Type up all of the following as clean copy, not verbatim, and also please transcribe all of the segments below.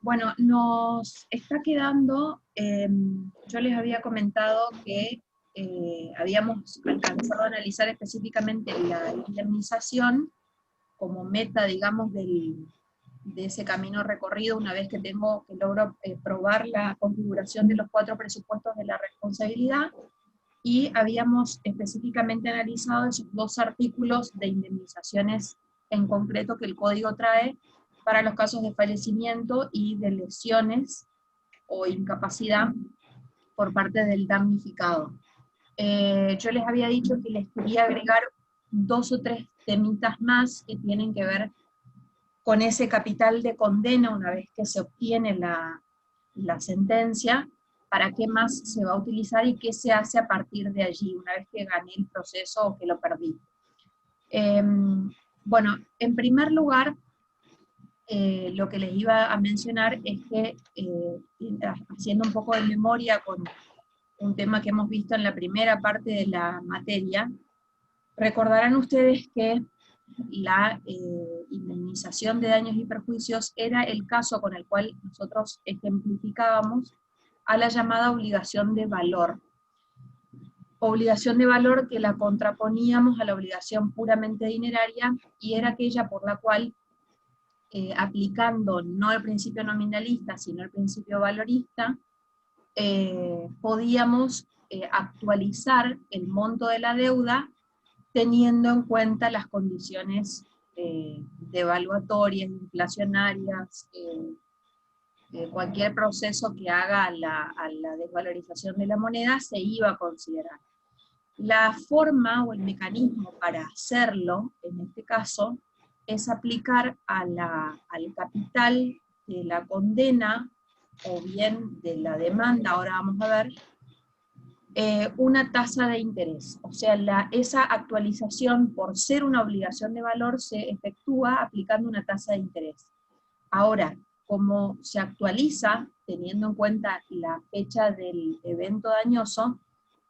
Bueno, nos está quedando, yo les había comentado que habíamos alcanzado a analizar específicamente la indemnización como meta, digamos, de ese camino recorrido, una vez que logro probar la configuración de los 4 presupuestos de la responsabilidad, y habíamos específicamente analizado esos 2 artículos de indemnizaciones en concreto que el código trae para los casos de fallecimiento y de lesiones o incapacidad por parte del damnificado. Yo les había dicho que les quería agregar 2 o 3 temitas más que tienen que ver con ese capital de condena una vez que se obtiene la sentencia, para qué más se va a utilizar y qué se hace a partir de allí, una vez que gané el proceso o que lo perdí. Bueno, en primer lugar, lo que les iba a mencionar es que, haciendo un poco de memoria con un tema que hemos visto en la primera parte de la materia, recordarán ustedes que la indemnización de daños y perjuicios era el caso con el cual nosotros ejemplificábamos a la llamada obligación de valor. Obligación de valor que la contraponíamos a la obligación puramente dineraria, y era aquella por la cual, aplicando no el principio nominalista, sino el principio valorista, podíamos actualizar el monto de la deuda teniendo en cuenta las condiciones devaluatorias, inflacionarias, cualquier proceso que haga a la desvalorización de la moneda se iba a considerar. La forma o el mecanismo para hacerlo, en este caso, es aplicar al capital de la condena o bien de la demanda, ahora vamos a ver, una tasa de interés. O sea, esa actualización, por ser una obligación de valor, se efectúa aplicando una tasa de interés. Ahora, como se actualiza teniendo en cuenta la fecha del evento dañoso,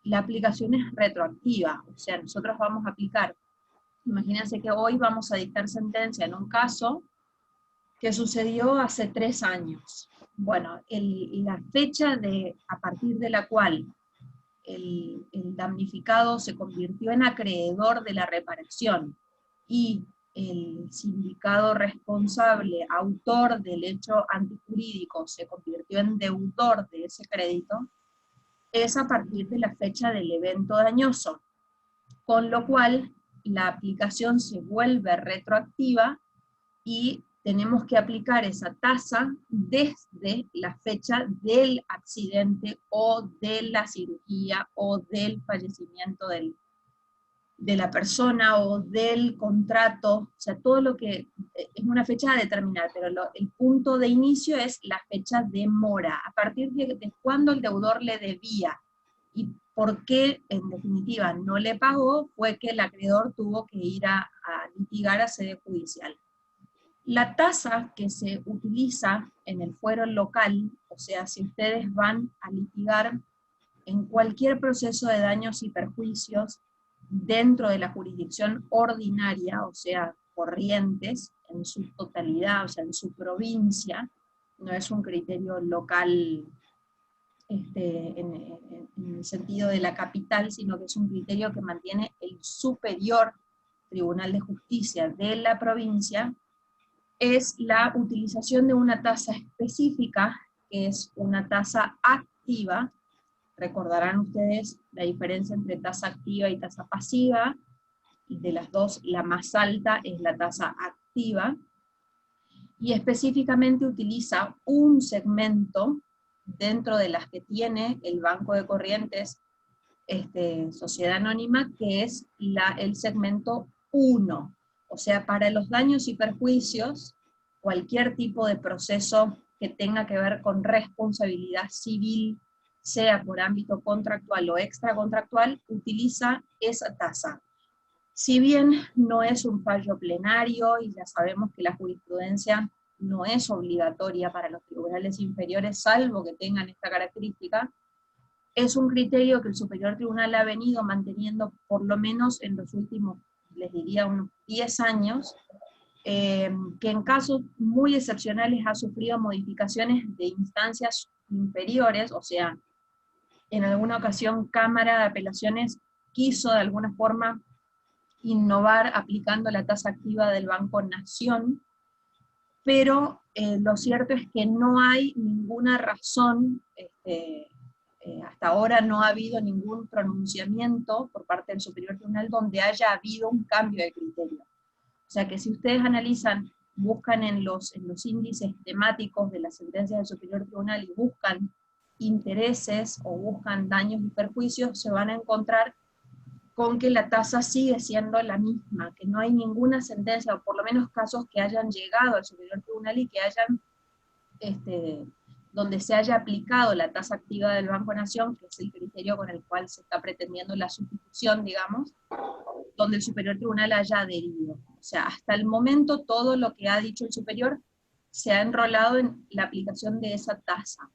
la aplicación es retroactiva. O sea, nosotros vamos a aplicar, imagínense que hoy vamos a dictar sentencia en un caso que sucedió hace 3 años. Bueno, la fecha a partir de la cual el damnificado se convirtió en acreedor de la reparación y el sindicado responsable, autor del hecho antijurídico, se convirtió en deudor de ese crédito, es a partir de la fecha del evento dañoso, con lo cual la aplicación se vuelve retroactiva y tenemos que aplicar esa tasa desde la fecha del accidente o de la cirugía o del fallecimiento de la persona o del contrato, o sea, todo lo que es una fecha a determinar, pero el punto de inicio es la fecha de mora, a partir de cuándo el deudor le debía, y por qué, en definitiva, no le pagó, fue que el acreedor tuvo que ir a litigar a sede judicial. La tasa que se utiliza en el fuero local, o sea, si ustedes van a litigar en cualquier proceso de daños y perjuicios dentro de la jurisdicción ordinaria, o sea, Corrientes, en su totalidad, o sea, en su provincia, no es un criterio local en el sentido de la capital, sino que es un criterio que mantiene el superior Tribunal de Justicia de la provincia, es la utilización de una tasa específica, que es una tasa activa. Recordarán ustedes la diferencia entre tasa activa y tasa pasiva, y de las dos la más alta es la tasa activa, y específicamente utiliza un segmento dentro de las que tiene el Banco de Corrientes, Sociedad Anónima, que es el segmento 1. O sea, para los daños y perjuicios, cualquier tipo de proceso que tenga que ver con responsabilidad civil, sea por ámbito contractual o extracontractual, utiliza esa tasa. Si bien no es un fallo plenario, y ya sabemos que la jurisprudencia no es obligatoria para los tribunales inferiores, salvo que tengan esta característica, es un criterio que el Superior Tribunal ha venido manteniendo por lo menos en los últimos, les diría, unos 10 años, que en casos muy excepcionales ha sufrido modificaciones de instancias inferiores, o sea, en alguna ocasión Cámara de Apelaciones quiso de alguna forma innovar aplicando la tasa activa del Banco Nación, pero lo cierto es que no hay ninguna razón, hasta ahora no ha habido ningún pronunciamiento por parte del Superior Tribunal donde haya habido un cambio de criterio. O sea que si ustedes analizan, buscan en los índices temáticos de las sentencias del Superior Tribunal y buscan intereses o buscan daños y perjuicios, se van a encontrar con que la tasa sigue siendo la misma, que no hay ninguna sentencia, o por lo menos casos que hayan llegado al Superior Tribunal y que hayan, donde se haya aplicado la tasa activa del Banco Nación, que es el criterio con el cual se está pretendiendo la sustitución, digamos, donde el Superior Tribunal haya adherido. O sea, hasta el momento todo lo que ha dicho el Superior se ha enrolado en la aplicación de esa tasa,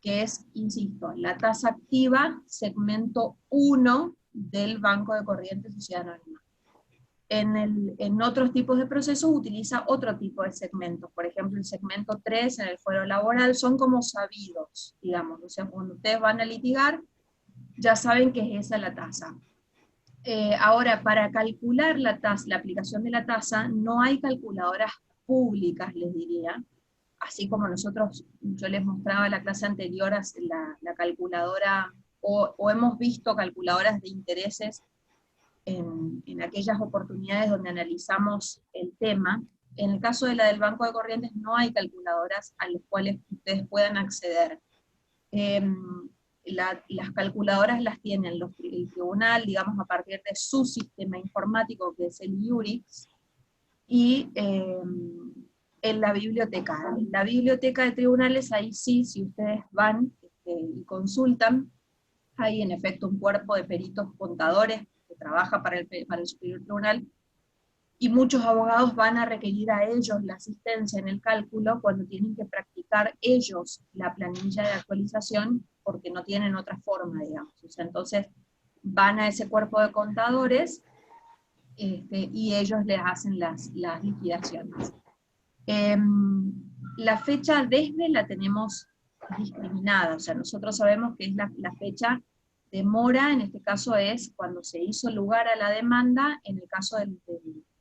que es, insisto, la tasa activa, segmento 1 del Banco de Corrientes Sociedad Anónima. En otros tipos de procesos utiliza otro tipo de segmentos, por ejemplo el segmento 3 en el fuero laboral, son como sabidos, digamos, o sea, cuando ustedes van a litigar, ya saben que es esa la tasa. Ahora, para calcular la tasa, la aplicación de la tasa, no hay calculadoras públicas, les diría, así como nosotros, yo les mostraba en la clase anterior la calculadora, o hemos visto calculadoras de intereses en aquellas oportunidades donde analizamos el tema. En el caso de la del Banco de Corrientes no hay calculadoras a las cuales ustedes puedan acceder. Las calculadoras las tienen el tribunal, digamos, a partir de su sistema informático, que es el IURIX, y en la biblioteca. En la biblioteca de tribunales, ahí sí, si ustedes van y consultan, hay en efecto un cuerpo de peritos contadores que trabaja para el Superior Tribunal, y muchos abogados van a requerir a ellos la asistencia en el cálculo cuando tienen que practicar ellos la planilla de actualización, porque no tienen otra forma, digamos. O sea, entonces van a ese cuerpo de contadores y ellos les hacen las liquidaciones. La fecha desde la tenemos discriminada, o sea, nosotros sabemos que es la fecha de mora, en este caso es cuando se hizo lugar a la demanda, en el caso de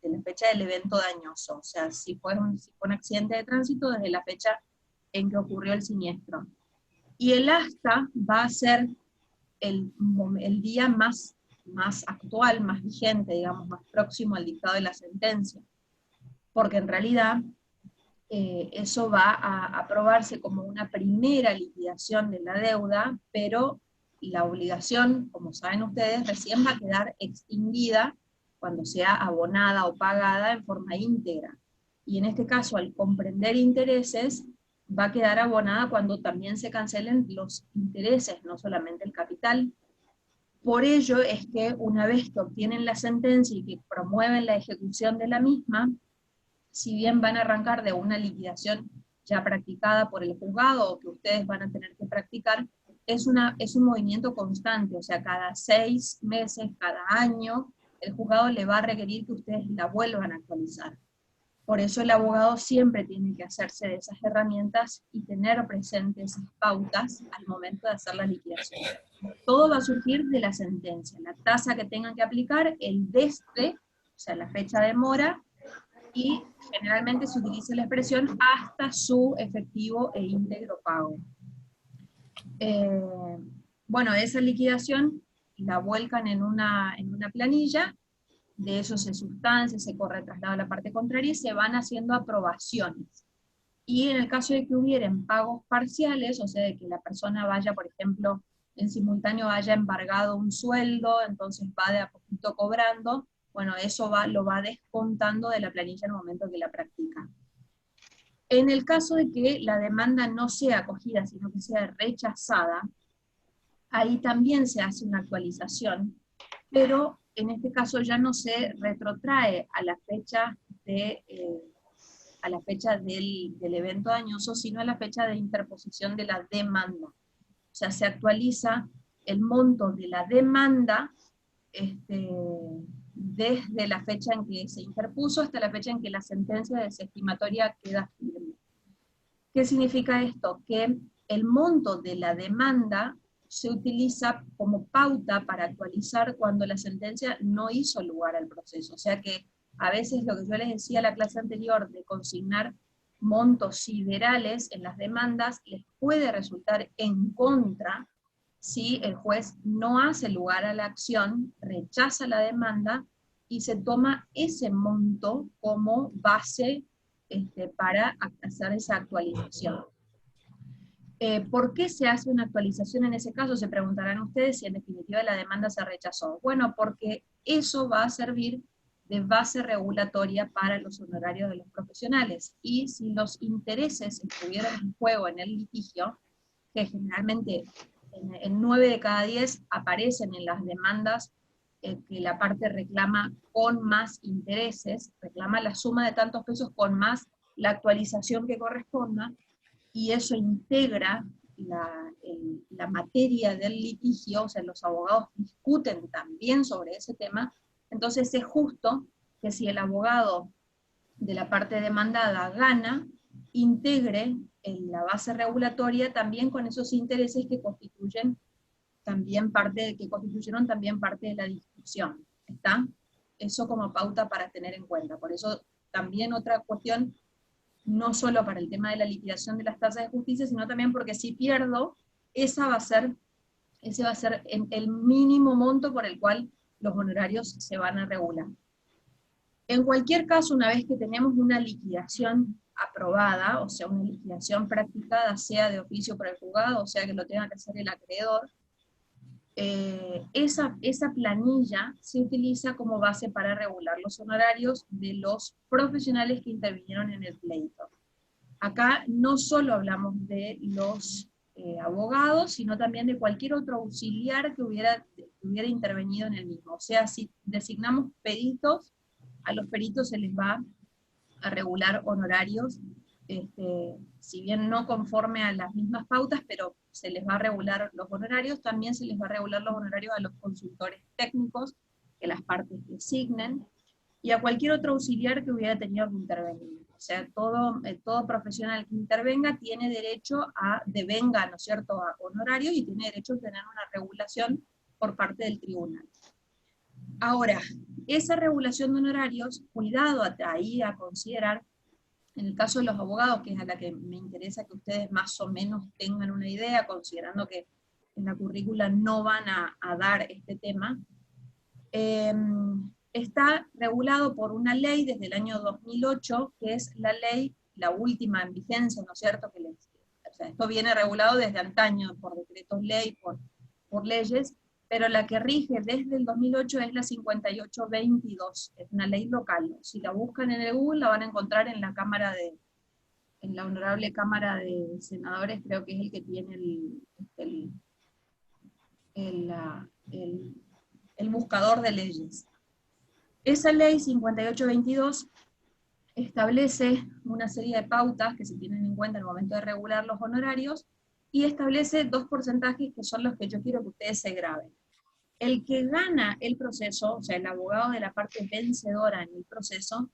la fecha del evento dañoso, o sea, si fue un accidente de tránsito, desde la fecha en que ocurrió el siniestro. Y el asta va a ser el día más actual, más vigente, digamos, más próximo al dictado de la sentencia, porque en realidad eso va a aprobarse como una primera liquidación de la deuda, pero la obligación, como saben ustedes, recién va a quedar extinguida cuando sea abonada o pagada en forma íntegra. Y en este caso, al comprender intereses, va a quedar abonada cuando también se cancelen los intereses, no solamente el capital. Por ello es que una vez que obtienen la sentencia y que promueven la ejecución de la misma, si bien van a arrancar de una liquidación ya practicada por el juzgado o que ustedes van a tener que practicar, es un movimiento constante, o sea, cada 6 meses, cada año, el juzgado le va a requerir que ustedes la vuelvan a actualizar. Por eso el abogado siempre tiene que hacerse de esas herramientas y tener presentes esas pautas al momento de hacer la liquidación. Todo va a surgir de la sentencia, la tasa que tengan que aplicar, el desde, o sea, la fecha de mora, y generalmente se utiliza la expresión hasta su efectivo e íntegro pago. Bueno, esa liquidación la vuelcan en una planilla, de eso se sustancia, se corre traslado a la parte contraria y se van haciendo aprobaciones. Y en el caso de que hubieran pagos parciales, o sea, de que la persona vaya, por ejemplo, en simultáneo haya embargado un sueldo, entonces va de a poquito cobrando, bueno, eso lo va descontando de la planilla en el momento que la practica. En el caso de que la demanda no sea acogida, sino que sea rechazada, ahí también se hace una actualización, pero en este caso ya no se retrotrae a la fecha del evento dañoso, sino a la fecha de interposición de la demanda. O sea, se actualiza el monto de la demanda desde la fecha en que se interpuso hasta la fecha en que la sentencia desestimatoria queda firme. ¿Qué significa esto? Que el monto de la demanda se utiliza como pauta para actualizar cuando la sentencia no hizo lugar al proceso. O sea que a veces lo que yo les decía en la clase anterior de consignar montos siderales en las demandas les puede resultar en contra si el juez no hace lugar a la acción, rechaza la demanda y se toma ese monto como base para hacer esa actualización. ¿Por qué se hace una actualización en ese caso? Se preguntarán ustedes si en definitiva la demanda se rechazó. Bueno, porque eso va a servir de base regulatoria para los honorarios de los profesionales. Y si los intereses estuvieran en juego en el litigio, que generalmente en 9 de cada 10 aparecen en las demandas que la parte reclama con más intereses, reclama la suma de tantos pesos con más la actualización que corresponda, y eso integra la materia del litigio, o sea, los abogados discuten también sobre ese tema, entonces es justo que si el abogado de la parte demandada gana, integre en la base regulatoria también con esos intereses que constituyeron también parte de la discusión. ¿Está? Eso como pauta para tener en cuenta. Por eso también otra cuestión, no solo para el tema de la liquidación de las tasas de justicia, sino también porque si pierdo, ese va a ser el mínimo monto por el cual los honorarios se van a regular. En cualquier caso, una vez que tenemos una liquidación aprobada, o sea, una liquidación practicada, sea de oficio por el juzgado, o sea que lo tenga que hacer el acreedor, esa planilla se utiliza como base para regular los honorarios de los profesionales que intervinieron en el pleito. Acá no solo hablamos de los abogados, sino también de cualquier otro auxiliar que hubiera intervenido en el mismo. O sea, si designamos peritos, a los peritos se les va a regular honorarios, si bien no conforme a las mismas pautas, pero se les va a regular los honorarios, también se les va a regular los honorarios a los consultores técnicos que las partes designen, y a cualquier otro auxiliar que hubiera tenido que intervenir. O sea, todo profesional que intervenga tiene derecho a devenga, ¿no es cierto?, a honorarios, y tiene derecho a tener una regulación por parte del tribunal. Ahora, esa regulación de honorarios, cuidado ahí a considerar, en el caso de los abogados, que es a la que me interesa que ustedes más o menos tengan una idea, considerando que en la currícula no van a dar este tema, está regulado por una ley desde el año 2008, que es la ley, la última en vigencia, ¿no es cierto? O sea, esto viene regulado desde antaño, por decretos ley, por leyes, pero la que rige desde el 2008 es la 5822, es una ley local. Si la buscan en el Google la van a encontrar en la honorable Cámara de Senadores, creo que es el que tiene el buscador de leyes. Esa ley 5822 establece una serie de pautas que se tienen en cuenta al momento de regular los honorarios, y establece dos porcentajes que son los que yo quiero que ustedes se graben. El que gana el proceso, o sea, el abogado de la parte vencedora en el proceso,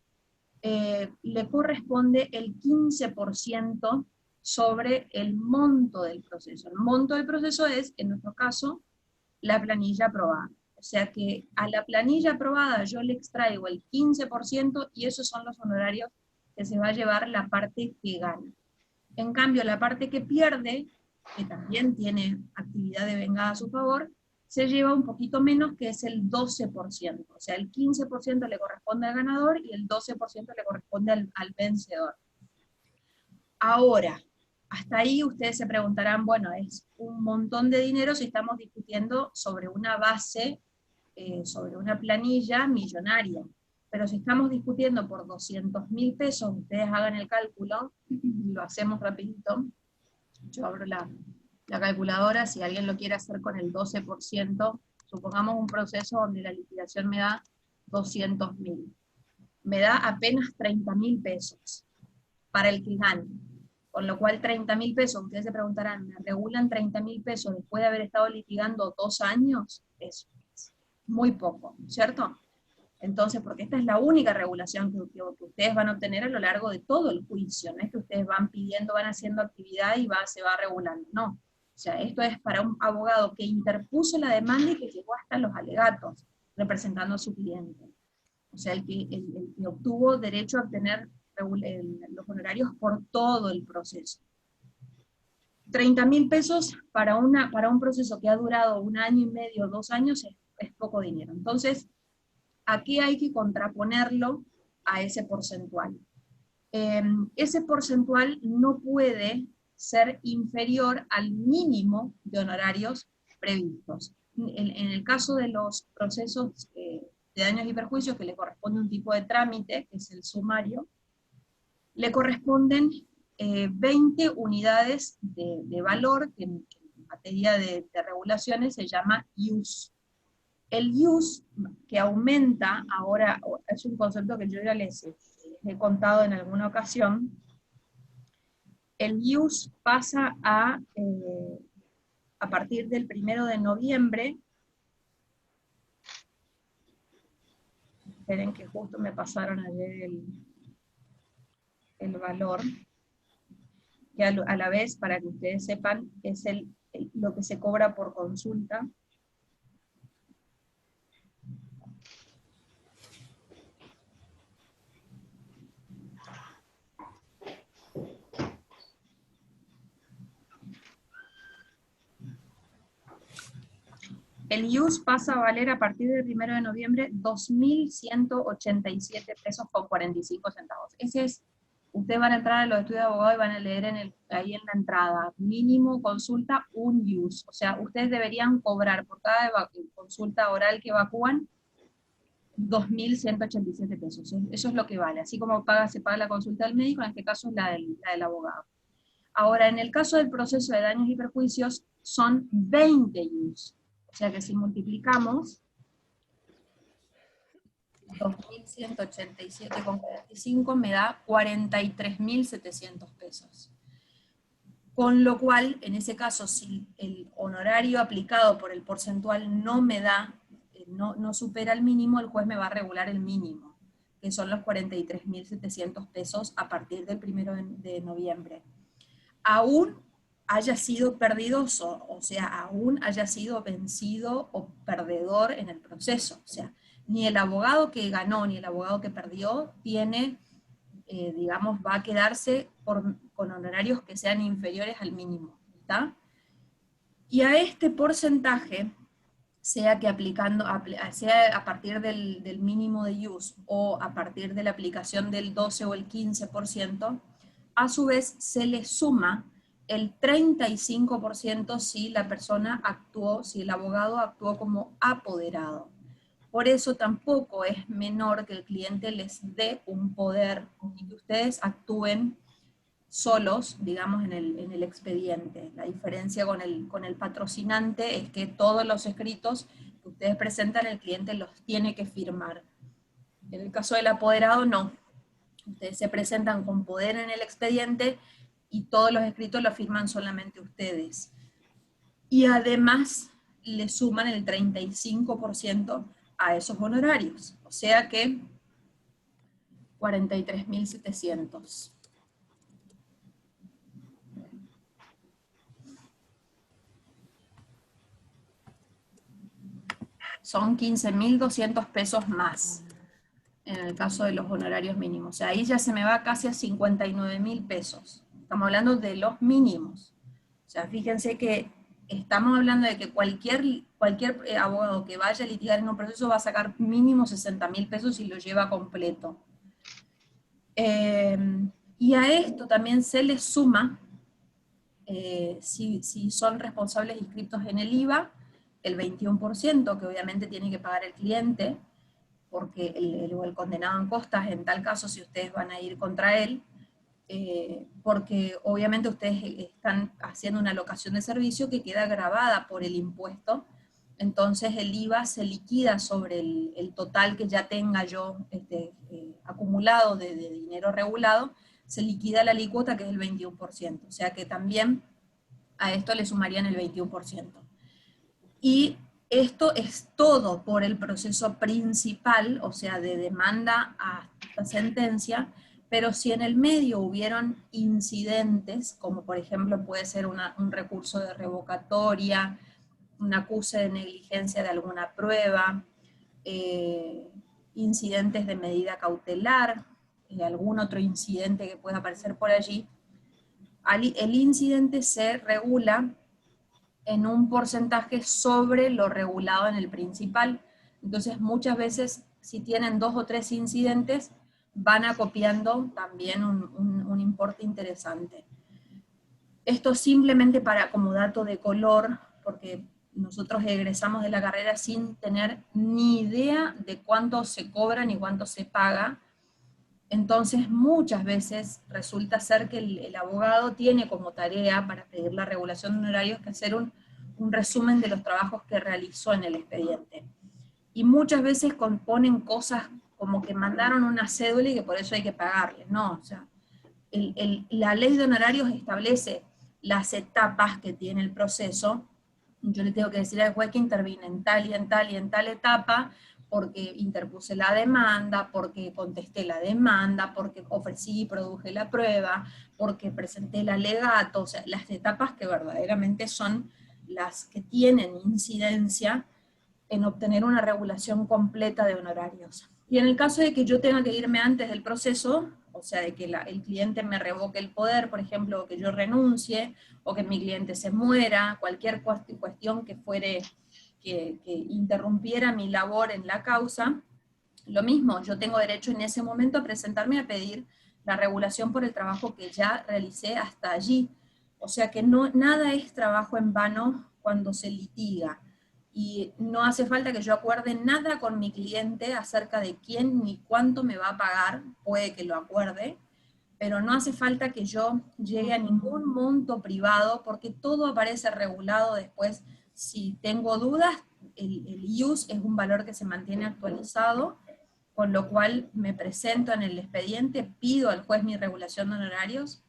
le corresponde el 15% sobre el monto del proceso. El monto del proceso es, en nuestro caso, la planilla aprobada. O sea que a la planilla aprobada yo le extraigo el 15%, y esos son los honorarios que se va a llevar la parte que gana. En cambio, la parte que pierde, que también tiene actividad de vengada a su favor, se lleva un poquito menos, que es el 12%. O sea, el 15% le corresponde al ganador y el 12% le corresponde al vencedor. Ahora, hasta ahí ustedes se preguntarán, bueno, es un montón de dinero si estamos discutiendo sobre una base, sobre una planilla millonaria. Pero si estamos discutiendo por 200.000 pesos, ustedes hagan el cálculo, lo hacemos rapidito. Yo abro la calculadora, si alguien lo quiere hacer con el 12%, supongamos un proceso donde la liquidación me da 200.000. Me da apenas 30.000 pesos para el que gane. Con lo cual 30.000 pesos, ustedes se preguntarán, ¿me regulan 30.000 pesos después de haber estado litigando 2 años? Eso es muy poco, ¿cierto? Entonces, porque esta es la única regulación que ustedes van a obtener a lo largo de todo el juicio, no es que ustedes van pidiendo, van haciendo actividad y se va regulando, no. O sea, esto es para un abogado que interpuso la demanda y que llegó hasta los alegatos, representando a su cliente. O sea, el que obtuvo derecho a obtener los honorarios por todo el proceso. 30.000 pesos para un proceso que ha durado 1 año y medio, 2 años, es poco dinero. Entonces, aquí hay que contraponerlo a ese porcentual. Ese porcentual no puede ser inferior al mínimo de honorarios previstos. En el caso de los procesos de daños y perjuicios, que le corresponde un tipo de trámite, que es el sumario, le corresponden 20 unidades de valor, que en materia de regulaciones se llama IUS. El IUS, que aumenta ahora, es un concepto que yo ya les he contado en alguna ocasión, el IUS pasa a partir del 1 de noviembre, esperen que justo me pasaron ayer el valor, que a la vez, para que ustedes sepan, es lo que se cobra por consulta. El IUS pasa a valer a partir del 1 de noviembre 2.187 pesos con 45 centavos. Ese es, ustedes van a entrar a los estudios de abogado y van a leer ahí en la entrada, mínimo consulta, un IUS. O sea, ustedes deberían cobrar por cada consulta oral que evacúan 2.187 pesos. Eso es lo que vale. Así como se paga la consulta del médico, en este caso es la del abogado. Ahora, en el caso del proceso de daños y perjuicios, son 20 IUS. O sea que si multiplicamos 2.187,45 me da 43.700 pesos. Con lo cual, en ese caso, si el honorario aplicado por el porcentual no me da, no supera el mínimo, el juez me va a regular el mínimo, que son los 43.700 pesos a partir del 1 de noviembre. Aún haya sido perdido, o sea, aún haya sido vencido o perdedor en el proceso. O sea, ni el abogado que ganó ni el abogado que perdió tiene, digamos, va a quedarse con honorarios que sean inferiores al mínimo, ¿está? Y a este porcentaje, sea que sea a partir del mínimo de IUS o a partir de la aplicación del 12 o el 15%, a su vez se le suma el 35% si la persona actuó, si el abogado actuó como apoderado. Por eso tampoco es menor que el cliente les dé un poder y que ustedes actúen solos, digamos, en el expediente. La diferencia con el patrocinante es que todos los escritos que ustedes presentan, el cliente los tiene que firmar. En el caso del apoderado, no. Ustedes se presentan con poder en el expediente y todos los escritos los firman solamente ustedes. Y además le suman el 35% a esos honorarios. O sea que 43.700. Son 15.200 pesos más, en el caso de los honorarios mínimos. O sea, ahí ya se me va casi a 59.000 pesos. Estamos hablando de los mínimos. O sea, fíjense que estamos hablando de que cualquier abogado que vaya a litigar en un proceso va a sacar mínimo 60.000 pesos y lo lleva completo. Y a esto también se le suma, si son responsables inscritos en el IVA, el 21%, que obviamente tiene que pagar el cliente, porque el condenado en costas, en tal caso, si ustedes van a ir contra él, porque obviamente ustedes están haciendo una locación de servicio que queda grabada por el impuesto, entonces el IVA se liquida sobre el total que ya tenga yo acumulado de dinero regulado, se liquida la alícuota que es el 21%, o sea que también a esto le sumarían el 21%. Y Esto es todo por el proceso principal, o sea, de demanda hasta sentencia, pero si en el medio hubieron incidentes, como por ejemplo puede ser un recurso de revocatoria, un acuse de negligencia de alguna prueba, eh, incidentes de medida cautelar, algún otro incidente que pueda aparecer por allí, el incidente se regula en un porcentaje sobre lo regulado en el principal. Entonces muchas veces si tienen 2 o 3 incidentes van acopiando también un importe interesante. Esto simplemente para como dato de color, porque nosotros egresamos de la carrera sin tener ni idea de cuánto se cobra ni cuánto se paga. Entonces muchas veces resulta ser que el abogado tiene como tarea para pedir la regulación de honorarios que hacer un resumen de los trabajos que realizó en el expediente. Y muchas veces componen cosas como que mandaron una cédula y que por eso hay que pagarle. No, o sea, la ley de honorarios establece las etapas que tiene el proceso. Yo le tengo que decir al juez que intervine en tal y en tal y en tal etapa, porque interpuse la demanda, porque contesté la demanda, porque ofrecí y produje la prueba, porque presenté el alegato, o sea, las etapas que verdaderamente son las que tienen incidencia en obtener una regulación completa de honorarios. Y en el caso de que yo tenga que irme antes del proceso, o sea, de que el cliente me revoque el poder, por ejemplo, o que yo renuncie, o que mi cliente se muera, cualquier cuestión que fuere, que interrumpiera mi labor en la causa, lo mismo, yo tengo derecho en ese momento a presentarme a pedir la regulación por el trabajo que ya realicé hasta allí. O sea que no, nada es trabajo en vano cuando se litiga. Y no hace falta que yo acuerde nada con mi cliente acerca de quién ni cuánto me va a pagar, puede que lo acuerde, pero no hace falta que yo llegue a ningún monto privado, porque todo aparece regulado después. Si tengo dudas, el IUS es un valor que se mantiene actualizado, con lo cual me presento en el expediente, pido al juez mi regulación de honorarios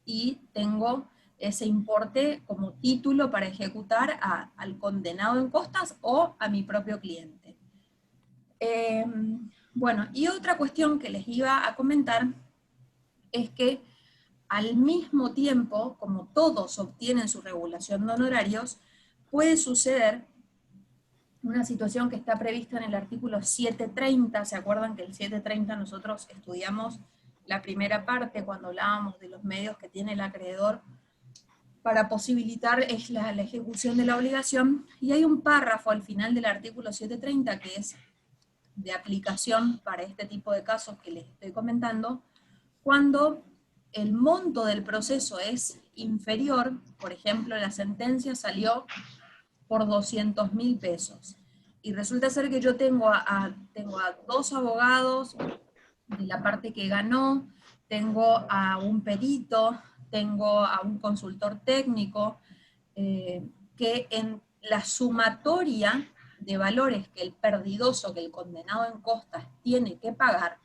y tengo ese importe como título para ejecutar al condenado en costas o a mi propio cliente. Bueno, y otra cuestión que les iba a comentar es que al mismo tiempo, como todos obtienen su regulación de honorarios, puede suceder una situación que está prevista en el artículo 730, ¿se acuerdan que el 730 nosotros estudiamos la primera parte cuando hablábamos de los medios que tiene el acreedor para posibilitar la ejecución de la obligación? Y hay un párrafo al final del artículo 730 que es de aplicación para este tipo de casos que les estoy comentando, cuando el monto del proceso es inferior, por ejemplo, la sentencia salió por 200.000 pesos. Y resulta ser que yo tengo tengo a 2 abogados de la parte que ganó, tengo a un perito, tengo a un consultor técnico, que en la sumatoria de valores que el perdidoso, que el condenado en costas tiene que pagar,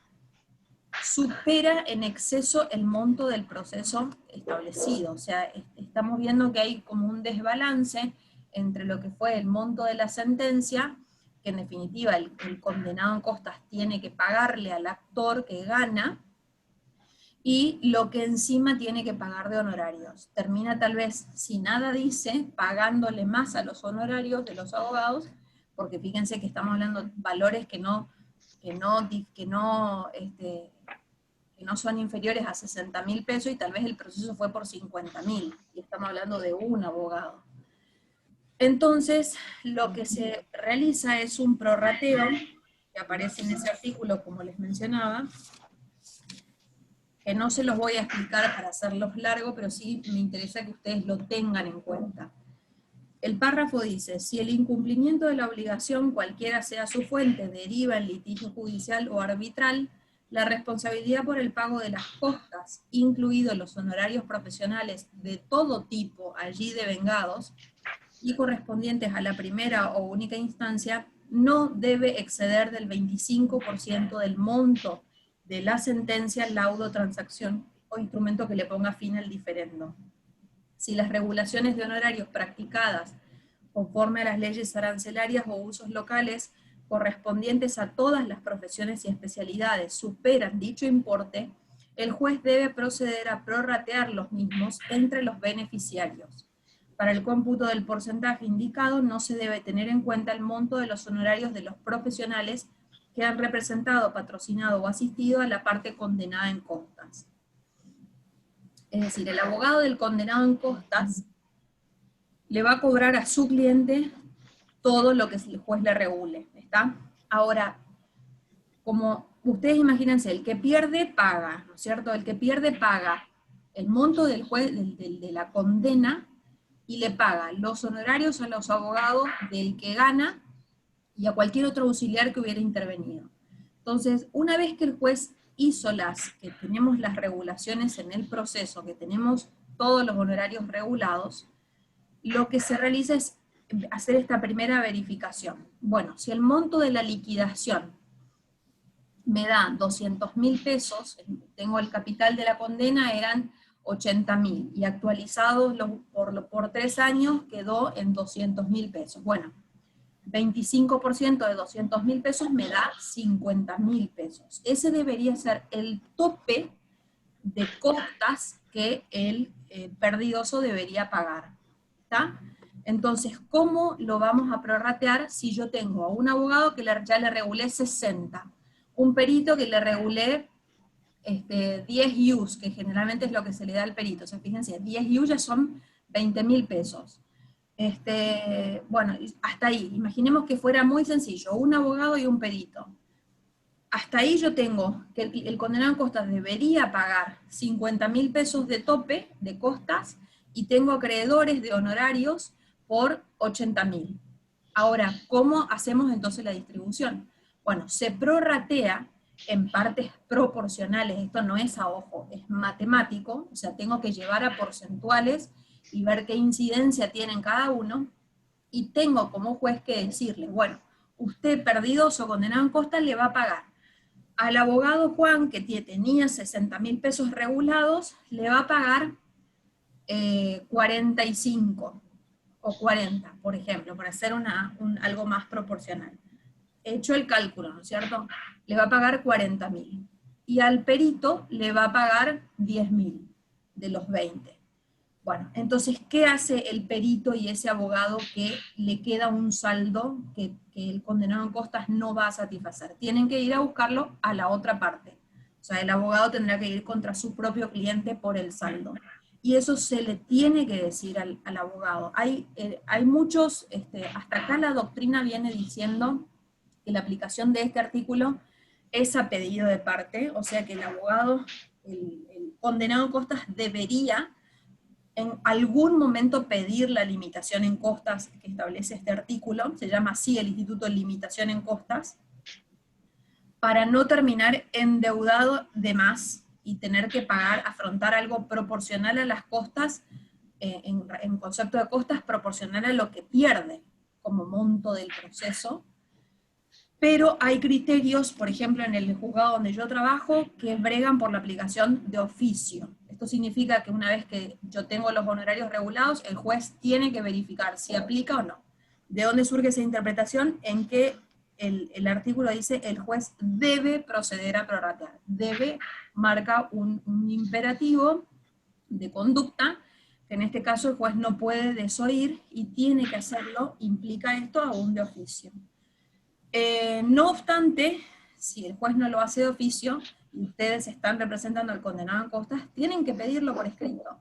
supera en exceso el monto del proceso establecido. O sea, estamos viendo que hay como un desbalance entre lo que fue el monto de la sentencia, que en definitiva el condenado en costas tiene que pagarle al actor que gana, y lo que encima tiene que pagar de honorarios. Termina tal vez, si nada dice, pagándole más a los honorarios de los abogados, porque fíjense que estamos hablando de valores que no son inferiores a 60.000 pesos, y tal vez el proceso fue por 50.000, y estamos hablando de un abogado. Entonces, lo que se realiza es un prorrateo, que aparece en ese artículo, como les mencionaba, que no se los voy a explicar para hacerlos largos, pero sí me interesa que ustedes lo tengan en cuenta. El párrafo dice: si el incumplimiento de la obligación, cualquiera sea su fuente, deriva en litigio judicial o arbitral, la responsabilidad por el pago de las costas, incluidos los honorarios profesionales de todo tipo allí devengados y correspondientes a la primera o única instancia, no debe exceder del 25% del monto de la sentencia, laudo, transacción o instrumento que le ponga fin al diferendo. Si las regulaciones de honorarios practicadas conforme a las leyes arancelarias o usos locales correspondientes a todas las profesiones y especialidades superan dicho importe, el juez debe proceder a prorratear los mismos entre los beneficiarios. Para el cómputo del porcentaje indicado no se debe tener en cuenta el monto de los honorarios de los profesionales que han representado, patrocinado o asistido a la parte condenada en costas. Es decir, el abogado del condenado en costas le va a cobrar a su cliente todo lo que el juez le regule, ¿está? Ahora, como ustedes imagínense, el que pierde paga, ¿no es cierto? El que pierde paga el monto del juez, de la condena, y le paga los honorarios a los abogados del que gana y a cualquier otro auxiliar que hubiera intervenido. Entonces, una vez que el juez hizo que tenemos las regulaciones en el proceso, que tenemos todos los honorarios regulados, lo que se realiza es hacer esta primera verificación. Bueno, si el monto de la liquidación me da 200.000 pesos, tengo el capital de la condena, eran 80.000, y actualizados por 3 años quedó en 200.000 pesos. Bueno, 25% de 200.000 pesos me da 50.000 pesos. Ese debería ser el tope de costas que el perdidoso debería pagar. ¿Está? Entonces, ¿cómo lo vamos a prorratear si yo tengo a un abogado que ya le regulé 60, un perito que le regulé 10 IUs, que generalmente es lo que se le da al perito? O sea, fíjense, 10 IUs ya son 20.000 pesos. Bueno, hasta ahí, imaginemos que fuera muy sencillo, un abogado y un perito. Hasta ahí yo tengo que el condenado en costas debería pagar 50.000 pesos de tope de costas, y tengo acreedores de honorarios por 80.000. Ahora, ¿cómo hacemos entonces la distribución? Bueno, se prorratea en partes proporcionales. Esto no es a ojo, es matemático, o sea, tengo que llevar a porcentuales y ver qué incidencia tienen cada uno, y tengo como juez que decirle, bueno, usted perdidoso condenado en costas le va a pagar al abogado Juan, que tenía 60.000 pesos regulados, le va a pagar 45 o 40, por ejemplo, para hacer algo más proporcional. He hecho el cálculo, ¿no es cierto? Le va a pagar 40.000. Y al perito le va a pagar 10.000 de los 20. Bueno, entonces, ¿qué hace el perito y ese abogado que le queda un saldo que el condenado en costas no va a satisfacer? Tienen que ir a buscarlo a la otra parte. O sea, el abogado tendrá que ir contra su propio cliente por el saldo. Y eso se le tiene que decir al abogado. Hay muchos, hasta acá la doctrina viene diciendo que la aplicación de este artículo es a pedido de parte, o sea que el abogado, el condenado en costas debería en algún momento pedir la limitación en costas que establece este artículo, se llama así el Instituto de Limitación en Costas, para no terminar endeudado de más y tener que afrontar algo proporcional a las costas, en concepto de costas, proporcional a lo que pierde como monto del proceso. Pero hay criterios, por ejemplo, en el juzgado donde yo trabajo, que bregan por la aplicación de oficio. Esto significa que una vez que yo tengo los honorarios regulados, el juez tiene que verificar si aplica o no. ¿De dónde surge esa interpretación? En que el artículo dice el juez debe proceder a prorratear. Debe marca un imperativo de conducta, que en este caso el juez no puede desoír y tiene que hacerlo, implica esto aún de oficio. No obstante, si el juez no lo hace de oficio, y ustedes están representando al condenado en costas, tienen que pedirlo por escrito.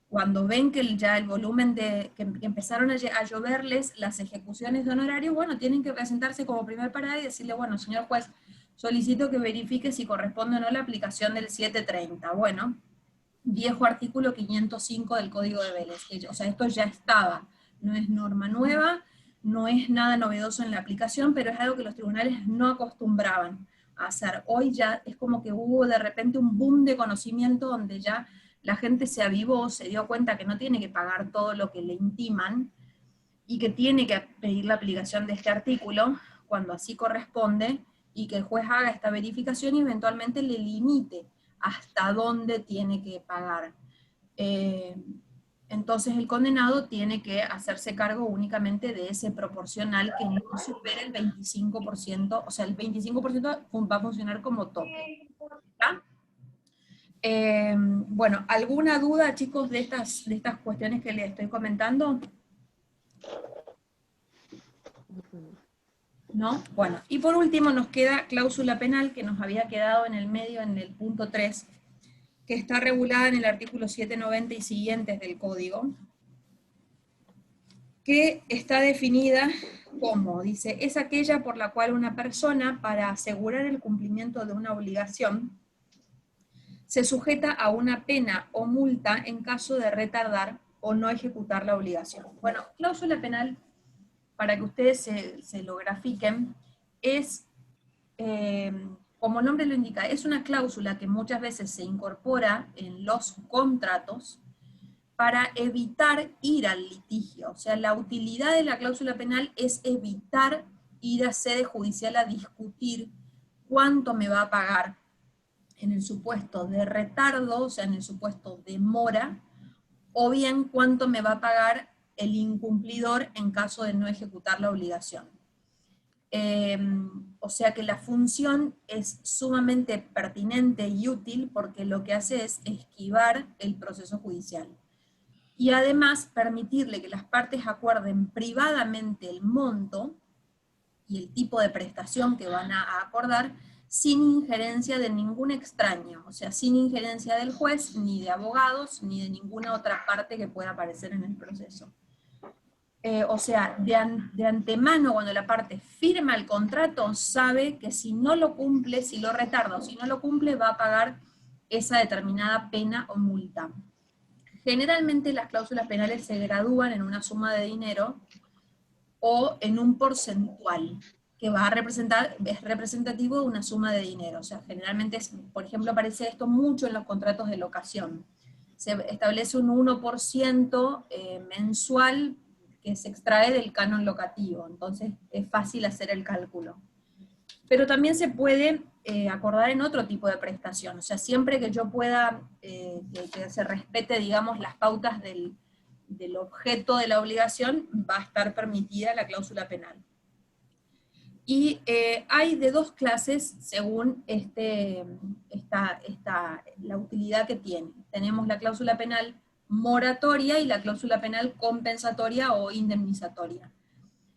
Cuando ven que ya el volumen que empezaron a lloverles las ejecuciones de honorarios, bueno, tienen que presentarse como primer parada y decirle, bueno, señor juez, solicito que verifique si corresponde o no la aplicación del 730. Bueno, viejo artículo 505 del Código de Vélez. O sea, esto ya estaba, no es norma nueva, no es nada novedoso en la aplicación, pero es algo que los tribunales no acostumbraban a hacer. Hoy ya es como que hubo de repente un boom de conocimiento donde ya la gente se avivó, se dio cuenta que no tiene que pagar todo lo que le intiman, y que tiene que pedir la aplicación de este artículo cuando así corresponde, y que el juez haga esta verificación y eventualmente le limite hasta dónde tiene que pagar. entonces el condenado tiene que hacerse cargo únicamente de ese proporcional que no supere el 25%, o sea, el 25% va a funcionar como tope. ¿Está? Bueno, ¿alguna duda, chicos, de estas cuestiones que les estoy comentando? ¿No? Bueno, y por último nos queda cláusula penal, que nos había quedado en el medio, en el punto 3, que está regulada en el artículo 790 y siguientes del Código, que está definida como, dice, es aquella por la cual una persona, para asegurar el cumplimiento de una obligación, se sujeta a una pena o multa en caso de retardar o no ejecutar la obligación. Bueno, cláusula penal, para que ustedes se lo grafiquen, es, como el nombre lo indica, es una cláusula que muchas veces se incorpora en los contratos para evitar ir al litigio. O sea, la utilidad de la cláusula penal es evitar ir a sede judicial a discutir cuánto me va a pagar en el supuesto de retardo, o sea, en el supuesto de mora, o bien cuánto me va a pagar el incumplidor en caso de no ejecutar la obligación. O sea que la función es sumamente pertinente y útil porque lo que hace es esquivar el proceso judicial. Y además permitirle que las partes acuerden privadamente el monto y el tipo de prestación que van a acordar sin injerencia de ningún extraño, o sea, sin injerencia del juez, ni de abogados, ni de ninguna otra parte que pueda aparecer en el proceso. O sea, de antemano, cuando la parte firma el contrato, sabe que si no lo cumple, si lo retarda o si no lo cumple, va a pagar esa determinada pena o multa. Generalmente las cláusulas penales se gradúan en una suma de dinero o en un porcentual que va a representar, es representativo de una suma de dinero. O sea, generalmente, por ejemplo, aparece esto mucho en los contratos de locación. Se establece un 1% mensual que se extrae del canon locativo, entonces es fácil hacer el cálculo. Pero también se puede acordar en otro tipo de prestación, o sea, siempre que yo pueda, que se respete, digamos, las pautas del objeto de la obligación, va a estar permitida la cláusula penal. Y hay de dos clases según la utilidad que tiene. Tenemos la cláusula penal moratoria y la cláusula penal compensatoria o indemnizatoria.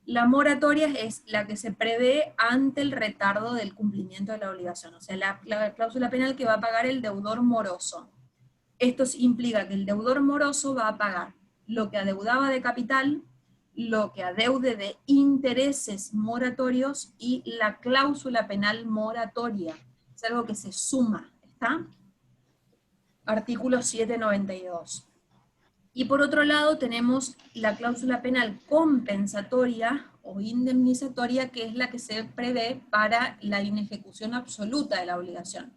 La moratoria es la que se prevé ante el retardo del cumplimiento de la obligación, o sea, la cláusula penal que va a pagar el deudor moroso. Esto implica que el deudor moroso va a pagar lo que adeudaba de capital, lo que adeude de intereses moratorios y la cláusula penal moratoria. Es algo que se suma, ¿está? Artículo 792. Y por otro lado tenemos la cláusula penal compensatoria o indemnizatoria, que es la que se prevé para la inejecución absoluta de la obligación.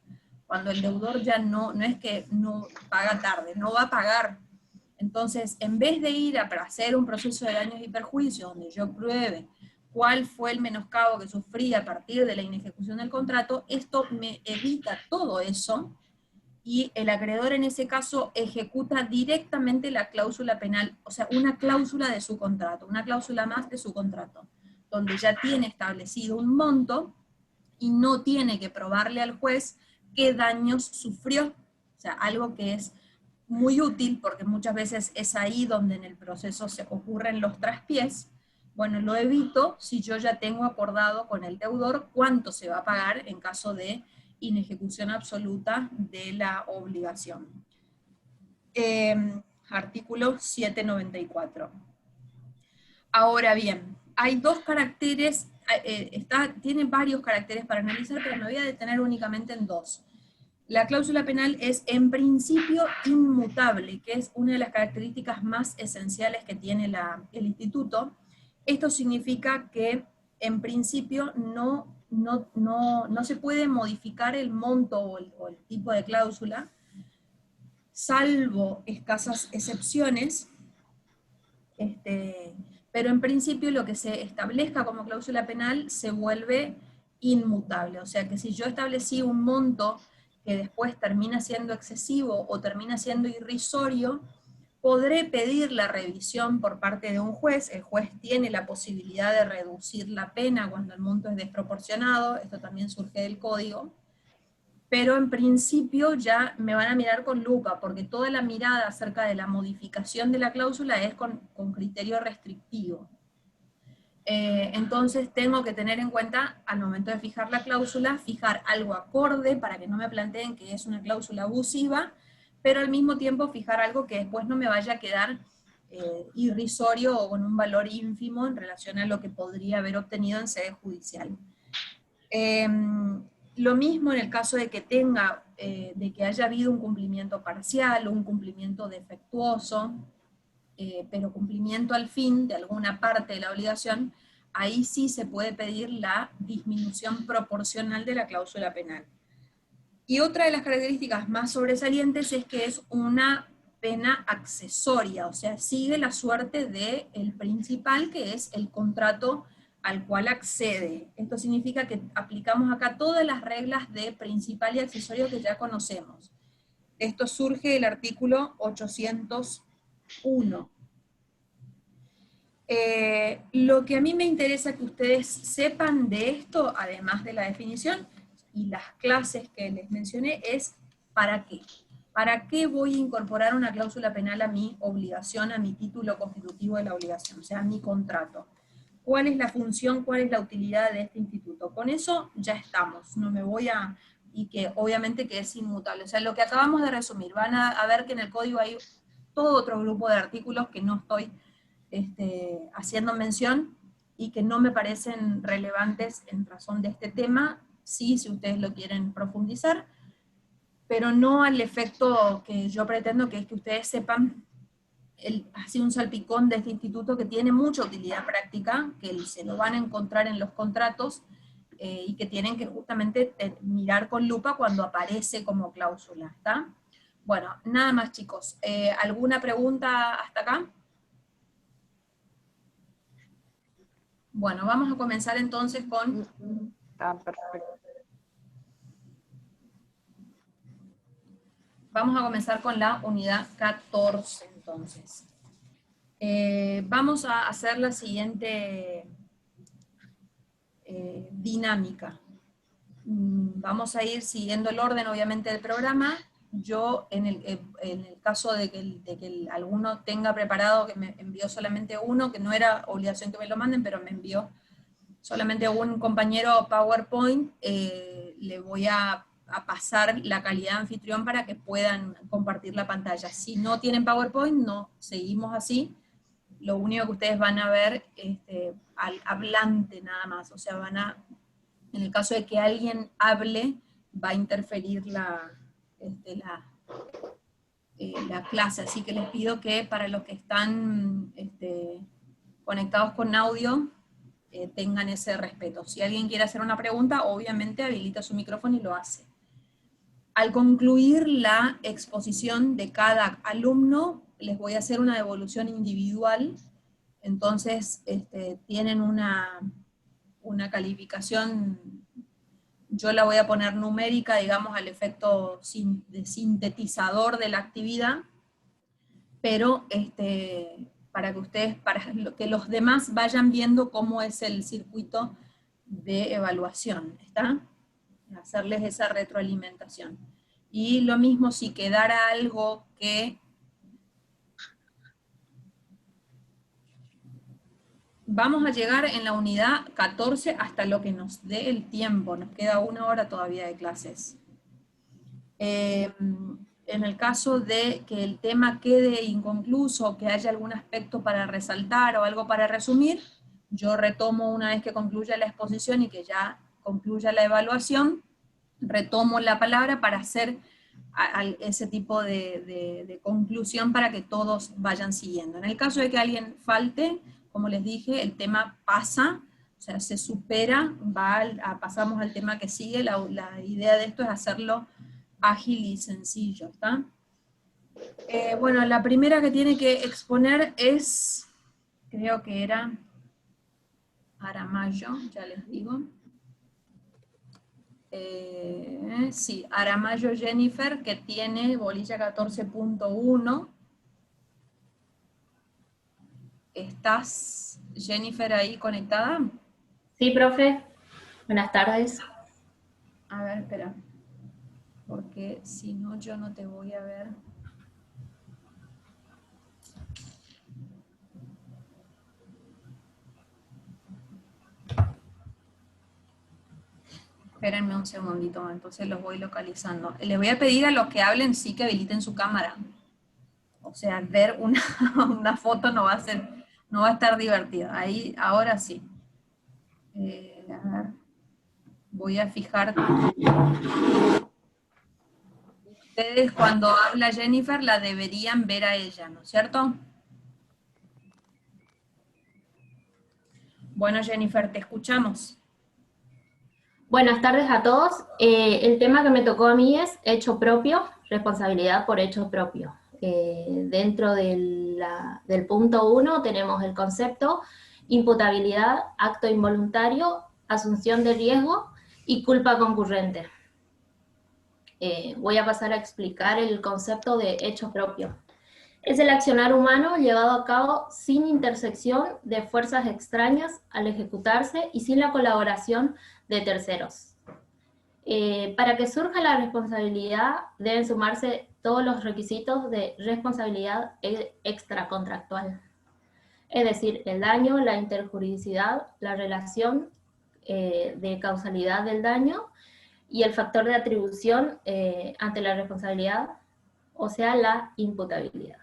Cuando el deudor ya no es que no paga tarde, no va a pagar. Entonces, en vez de ir a hacer un proceso de daños y perjuicios, donde yo pruebe cuál fue el menoscabo que sufrí a partir de la inejecución del contrato, esto me evita todo eso, y el acreedor en ese caso ejecuta directamente la cláusula penal, o sea, una cláusula de su contrato, una cláusula más de su contrato, donde ya tiene establecido un monto y no tiene que probarle al juez qué daños sufrió, o sea, algo que es muy útil porque muchas veces es ahí donde en el proceso se ocurren los traspiés. Bueno, lo evito si yo ya tengo acordado con el deudor cuánto se va a pagar en caso de inejecución absoluta de la obligación. Artículo 794. Ahora bien, hay dos caracteres, tiene varios caracteres para analizar, pero me voy a detener únicamente en dos. La cláusula penal es en principio inmutable, que es una de las características más esenciales que tiene el instituto. Esto significa que en principio no se puede modificar el monto o el tipo de cláusula, salvo escasas excepciones, pero en principio lo que se establezca como cláusula penal se vuelve inmutable. O sea que si yo establecí un monto que después termina siendo excesivo o termina siendo irrisorio, podré pedir la revisión por parte de un juez. El juez tiene la posibilidad de reducir la pena cuando el monto es desproporcionado, esto también surge del código, pero en principio ya me van a mirar con lupa, porque toda la mirada acerca de la modificación de la cláusula es con criterio restrictivo. Entonces tengo que tener en cuenta, al momento de fijar la cláusula, fijar algo acorde para que no me planteen que es una cláusula abusiva, pero al mismo tiempo fijar algo que después no me vaya a quedar irrisorio o con un valor ínfimo en relación a lo que podría haber obtenido en sede judicial. Lo mismo en el caso de que tenga, de que haya habido un cumplimiento parcial o un cumplimiento defectuoso, pero cumplimiento al fin de alguna parte de la obligación, ahí sí se puede pedir la disminución proporcional de la cláusula penal. Y otra de las características más sobresalientes es que es una pena accesoria, o sea, sigue la suerte del principal, que es el contrato al cual accede. Esto significa que aplicamos acá todas las reglas de principal y accesorio que ya conocemos. Esto surge del artículo 801. Lo que a mí me interesa que ustedes sepan de esto, además de la definición y las clases que les mencioné, es ¿para qué? ¿Para qué voy a incorporar una cláusula penal a mi obligación, a mi título constitutivo de la obligación, o sea, a mi contrato? ¿Cuál es la función, cuál es la utilidad de este instituto? Con eso ya estamos, no me voy a... y que obviamente que es inmutable. O sea, lo que acabamos de resumir, van a ver que en el código hay todo otro grupo de artículos que no estoy haciendo mención y que no me parecen relevantes en razón de este tema, sí, si ustedes lo quieren profundizar, pero no al efecto que yo pretendo, que es que ustedes sepan así un salpicón de este instituto que tiene mucha utilidad práctica, que se lo van a encontrar en los contratos, y que tienen que justamente mirar con lupa cuando aparece como cláusula, ¿está? Bueno, nada más chicos. ¿Alguna pregunta hasta acá? Bueno, vamos a comenzar entonces con... Perfecto. Vamos a comenzar con la unidad 14, entonces. Vamos a hacer la siguiente dinámica. Vamos a ir siguiendo el orden, obviamente, del programa. Yo, en el caso de que alguno tenga preparado, que me envió solamente uno, que no era obligación que me lo manden, pero me envió solamente un compañero PowerPoint, le voy a pasar la calidad de anfitrión para que puedan compartir la pantalla. Si no tienen PowerPoint, no, seguimos así. Lo único que ustedes van a ver al hablante nada más, o sea, en el caso de que alguien hable, va a interferir la clase, así que les pido que para los que están conectados con audio, tengan ese respeto. Si alguien quiere hacer una pregunta, obviamente habilita su micrófono y lo hace. Al concluir la exposición de cada alumno, les voy a hacer una devolución individual, entonces tienen una calificación, yo la voy a poner numérica, digamos, al efecto de sintetizador de la actividad, pero para que ustedes, para que los demás vayan viendo cómo es el circuito de evaluación, ¿está? Hacerles esa retroalimentación. Y lo mismo si quedara algo que... Vamos a llegar en la unidad 14 hasta lo que nos dé el tiempo, nos queda 1 hora todavía de clases. En el caso de que el tema quede inconcluso, que haya algún aspecto para resaltar o algo para resumir, yo retomo una vez que concluya la exposición y que ya concluya la evaluación, retomo la palabra para hacer ese tipo de conclusión para que todos vayan siguiendo. En el caso de que alguien falte, como les dije, el tema pasa, o sea, se supera, pasamos al tema que sigue, la idea de esto es hacerlo ágil y sencillo, ¿está? Bueno, la primera que tiene que exponer es, creo que era Aramayo, ya les digo. Sí, Aramayo Jennifer, que tiene bolilla 14.1. ¿Estás, Jennifer, ahí conectada? Sí, profe. Buenas tardes. A ver, espera. Porque si no, yo no te voy a ver. Espérenme un segundito, entonces los voy localizando. Les voy a pedir a los que hablen sí que habiliten su cámara. O sea, ver una, una foto no va a ser, no va a estar divertida. Ahí, ahora sí. A ver, voy a fijar. Ustedes cuando habla Jennifer la deberían ver a ella, ¿no es cierto? Bueno, Jennifer, te escuchamos. Buenas tardes a todos. El tema que me tocó a mí es hecho propio, responsabilidad por hecho propio. Dentro del punto 1 tenemos el concepto imputabilidad, acto involuntario, asunción de riesgo y culpa concurrente. Voy a pasar a explicar el concepto de hecho propio. Es el accionar humano llevado a cabo sin intersección de fuerzas extrañas al ejecutarse y sin la colaboración de terceros. Para que surja la responsabilidad deben sumarse todos los requisitos de responsabilidad extracontractual, es decir, el daño, la interjuridicidad, la relación de causalidad del daño y el factor de atribución ante la responsabilidad, o sea, la imputabilidad.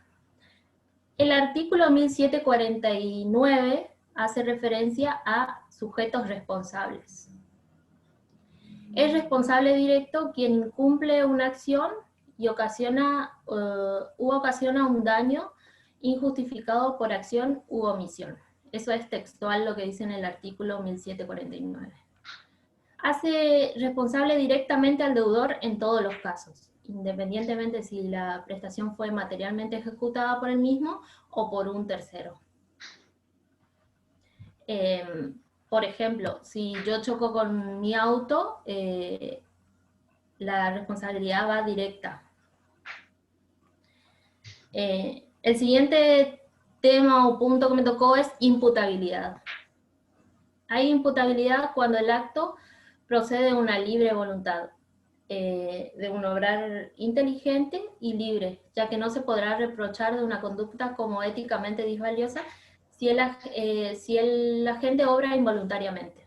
El artículo 1749 hace referencia a sujetos responsables. Es responsable directo quien incumple una acción y ocasiona un daño injustificado por acción u omisión. Eso es textual lo que dice en el artículo 1749. Hace responsable directamente al deudor en todos los casos, independientemente si la prestación fue materialmente ejecutada por él mismo o por un tercero. Por ejemplo, si yo choco con mi auto, la responsabilidad va directa. El siguiente tema o punto que me tocó es imputabilidad. Hay imputabilidad cuando el acto procede de una libre voluntad, de un obrar inteligente y libre, ya que no se podrá reprochar de una conducta como éticamente disvaliosa si el agente obra involuntariamente.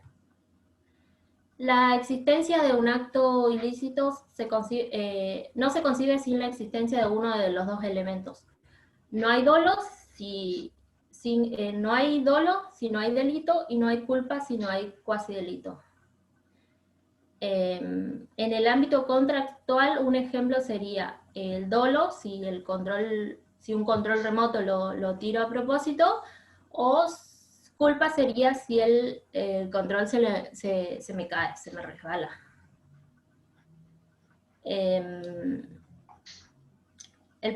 La existencia de un acto ilícito no se concibe sin la existencia de uno de los dos elementos. No hay dolo si no hay delito, y no hay culpa si no hay cuasi delito. En el ámbito contractual, un ejemplo sería el dolo, si un control remoto lo tiro a propósito, o culpa sería si el control se me cae, se me resbala. El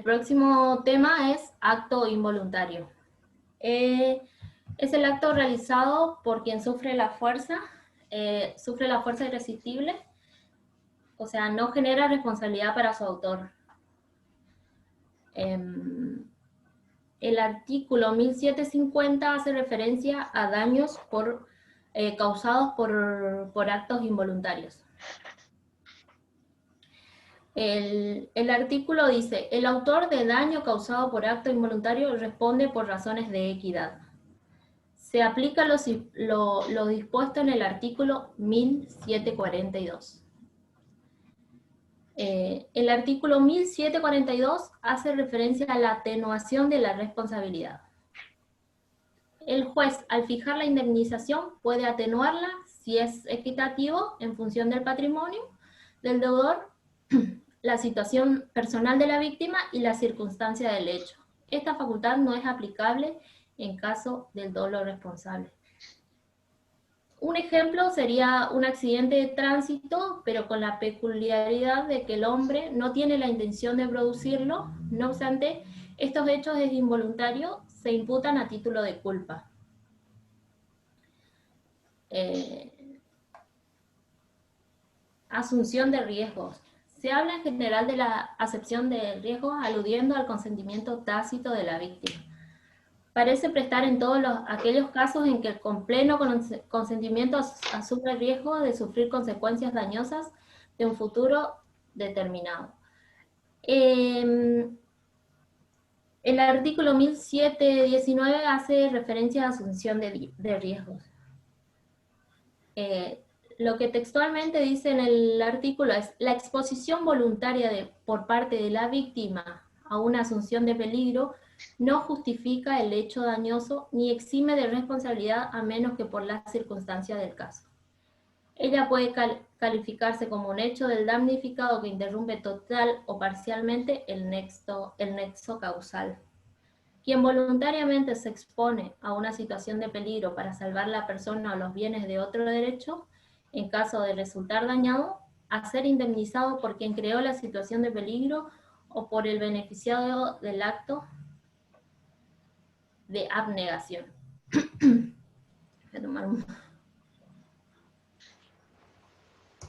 próximo tema es acto involuntario. Es el acto realizado por quien sufre la fuerza irresistible, o sea, no genera responsabilidad para su autor. El artículo 1750 hace referencia a daños causados por actos involuntarios. El artículo dice, el autor de daño causado por acto involuntario responde por razones de equidad. Se aplica lo dispuesto en el artículo 1742. El artículo 1742 hace referencia a la atenuación de la responsabilidad. El juez, al fijar la indemnización, puede atenuarla si es equitativo en función del patrimonio del deudor, la situación personal de la víctima y la circunstancia del hecho. Esta facultad no es aplicable en caso del dolo responsable. Un ejemplo sería un accidente de tránsito, pero con la peculiaridad de que el hombre no tiene la intención de producirlo. No obstante, estos hechos de involuntario se imputan a título de culpa. Asunción de riesgos. Se habla en general de la acepción de riesgos aludiendo al consentimiento tácito de la víctima. parece prestar en todos aquellos casos en que con pleno consentimiento asume el riesgo de sufrir consecuencias dañosas de un futuro determinado. El artículo 1719 hace referencia a asunción de riesgos. Lo que textualmente dice en el artículo es: la exposición voluntaria por parte de la víctima a una asunción de peligro no justifica el hecho dañoso ni exime de responsabilidad a menos que por las circunstancias del caso. Ella puede calificarse como un hecho del damnificado que interrumpe total o parcialmente el nexo causal. Quien voluntariamente se expone a una situación de peligro para salvar la persona o los bienes de otro derecho, en caso de resultar dañado, a ser indemnizado por quien creó la situación de peligro o por el beneficiado del acto de abnegación.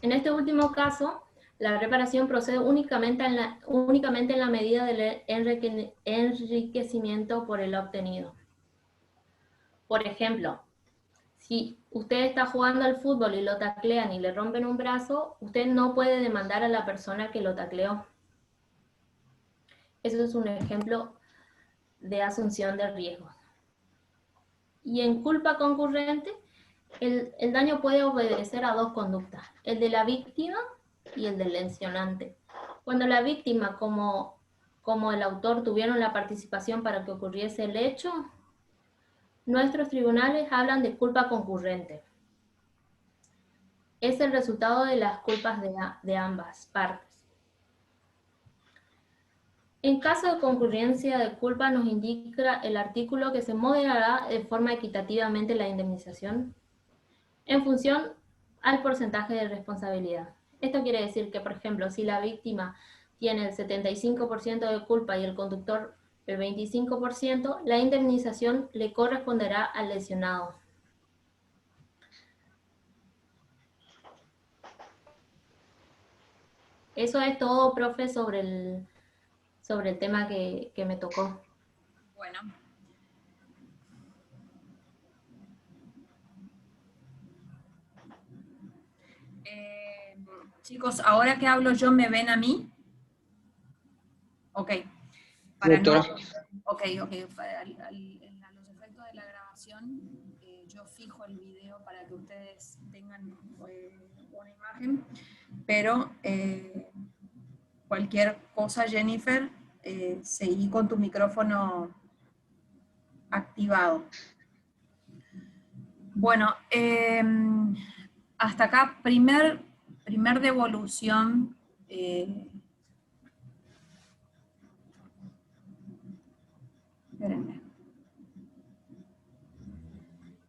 En este último caso, la reparación procede únicamente en la medida del enriquecimiento por el obtenido. Por ejemplo, si usted está jugando al fútbol y lo taclean y le rompen un brazo, usted no puede demandar a la persona que lo tacleó. Eso es un ejemplo de asunción de riesgos. Y en culpa concurrente, el daño puede obedecer a dos conductas: el de la víctima y el del lesionante. Cuando la víctima como el autor tuvieron la participación para que ocurriese el hecho, nuestros tribunales hablan de culpa concurrente. Es el resultado de las culpas de ambas partes. En caso de concurrencia de culpa, nos indica el artículo que se moderará de forma equitativamente la indemnización en función al porcentaje de responsabilidad. Esto quiere decir que, por ejemplo, si la víctima tiene el 75% de culpa y el conductor el 25%, la indemnización le corresponderá al lesionado. Eso es todo, profe, sobre el tema que me tocó. Bueno. Chicos, ahora que hablo yo, ¿me ven a mí? Ok. Para no, ok. A los efectos de la grabación, yo fijo el video para que ustedes tengan una imagen, pero cualquier cosa, Jennifer, seguí con tu micrófono activado. Bueno, hasta acá, primer devolución. Espérenme.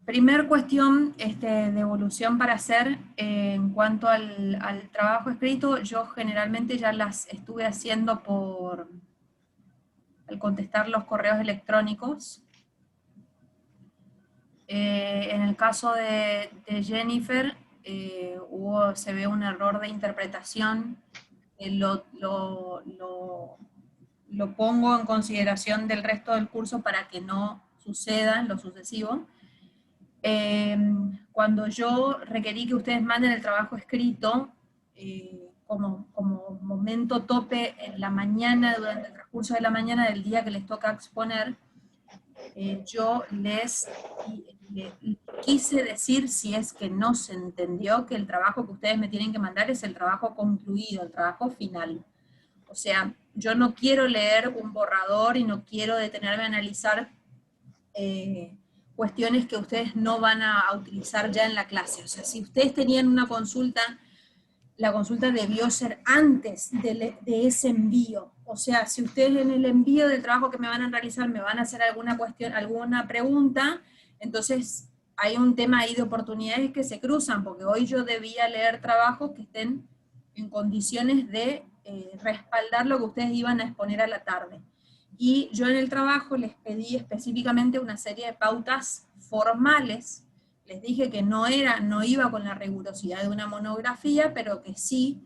Primer cuestión, devolución para hacer en cuanto al trabajo escrito. Yo generalmente ya las estuve haciendo al contestar los correos electrónicos. En el caso de Jennifer, se ve un error de interpretación. Lo pongo en consideración del resto del curso para que no suceda en lo sucesivo. Cuando yo requerí que ustedes manden el trabajo escrito, como momento tope en la mañana, durante el transcurso de la mañana del día que les toca exponer, yo les quise decir, si es que no se entendió, que el trabajo que ustedes me tienen que mandar es el trabajo concluido, el trabajo final. O sea, yo no quiero leer un borrador y no quiero detenerme a analizar cuestiones que ustedes no van a utilizar ya en la clase. O sea, si ustedes tenían una consulta, la consulta debió ser antes de ese envío. O sea, si ustedes en el envío del trabajo que me van a realizar me van a hacer alguna cuestión, alguna pregunta, entonces hay un tema ahí de oportunidades que se cruzan, porque hoy yo debía leer trabajos que estén en condiciones de respaldar lo que ustedes iban a exponer a la tarde. Y yo en el trabajo les pedí específicamente una serie de pautas formales. Les dije que no iba con la rigurosidad de una monografía, pero que sí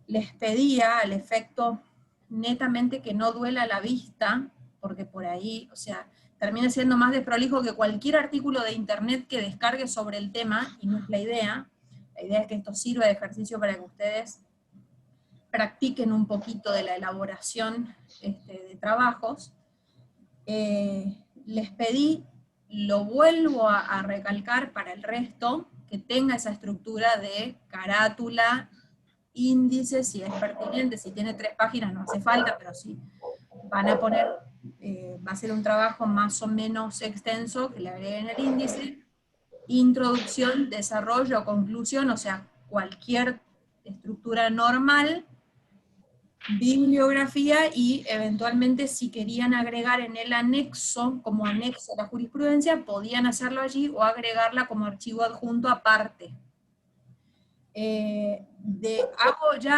les pedía al efecto netamente que no duela la vista, porque por ahí, o sea, termine siendo más desprolijo que cualquier artículo de internet que descargue sobre el tema, y no es la idea. La idea es que esto sirva de ejercicio para que ustedes practiquen un poquito de la elaboración de trabajos. Les pedí, lo vuelvo a recalcar para el resto, que tenga esa estructura de carátula, índice, si es pertinente, si tiene 3 páginas no hace falta, pero si van a poner, va a ser un trabajo más o menos extenso, que le agreguen el índice, introducción, desarrollo, conclusión, o sea, cualquier estructura normal, bibliografía, y eventualmente si querían agregar en el anexo, como anexo a la jurisprudencia, podían hacerlo allí o agregarla como archivo adjunto aparte.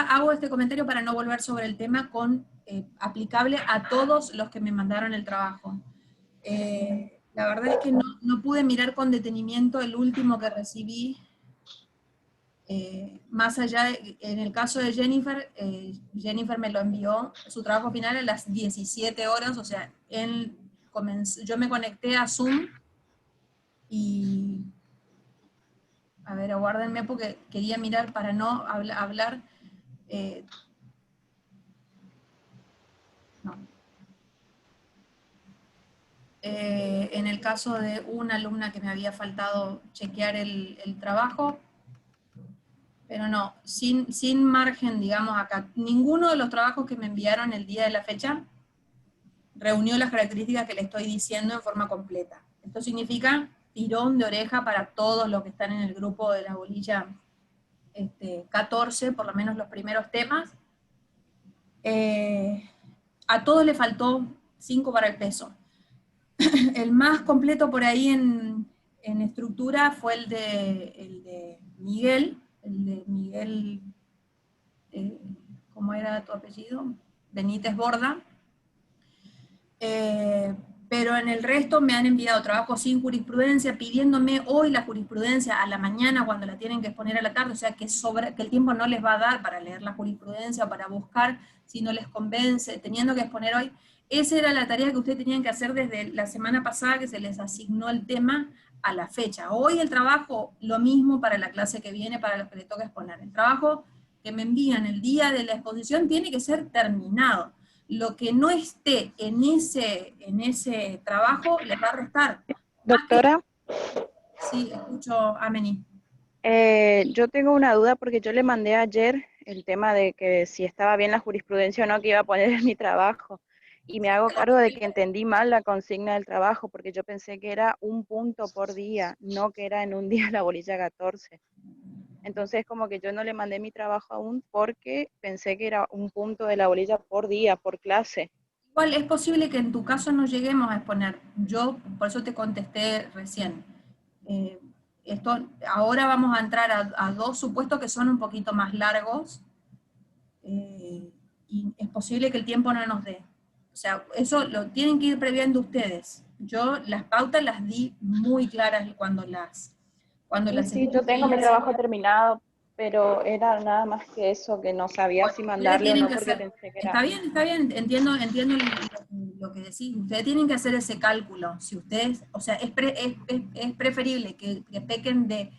Hago este comentario para no volver sobre el tema aplicable a todos los que me mandaron el trabajo. La verdad es que no pude mirar con detenimiento el último que recibí, más allá, en el caso de Jennifer, Jennifer me lo envió, su trabajo final a las 17 horas, o sea, yo me conecté a Zoom y, a ver, aguárdenme porque quería mirar para no hablar, no. En el caso de una alumna que me había faltado chequear el trabajo, pero no, sin margen, digamos, acá, ninguno de los trabajos que me enviaron el día de la fecha reunió las características que le estoy diciendo en forma completa. Esto significa tirón de oreja para todos los que están en el grupo de la bolilla 14, por lo menos los primeros temas. A todos le faltó 5 para el peso. El más completo por ahí en estructura fue el de Miguel, ¿cómo era tu apellido? Benítez Borda. Pero en el resto me han enviado trabajos sin jurisprudencia, pidiéndome hoy la jurisprudencia a la mañana cuando la tienen que exponer a la tarde, o sea que el tiempo no les va a dar para leer la jurisprudencia o para buscar si no les convence, teniendo que exponer hoy. Esa era la tarea que ustedes tenían que hacer desde la semana pasada que se les asignó el tema a la fecha. Hoy el trabajo, lo mismo para la clase que viene, para los que les toca exponer. El trabajo que me envían el día de la exposición tiene que ser terminado. Lo que no esté en ese trabajo les va a restar. Doctora, Sí, escucho, Ameni. yo tengo una duda porque yo le mandé ayer el tema de que si estaba bien la jurisprudencia o no que iba a poner en mi trabajo. Y me hago cargo de que entendí mal la consigna del trabajo, porque yo pensé que era un punto por día, no que era en un día la bolilla 14. Entonces como que yo no le mandé mi trabajo aún porque pensé que era un punto de la bolilla por día, por clase. Igual es posible que en tu caso no lleguemos a exponer. Yo por eso te contesté recién. Ahora vamos a entrar a 2 supuestos que son un poquito más largos, y es posible que el tiempo no nos dé. O sea, eso lo tienen que ir previendo ustedes. Yo las pautas las di muy claras cuando las Sí, yo tengo mi trabajo terminado, pero era nada más que eso, que no sabía si mandarle o no porque pensé que era... Está bien, entiendo lo que decís. Ustedes tienen que hacer ese cálculo. Si ustedes, o sea, es preferible que pequen de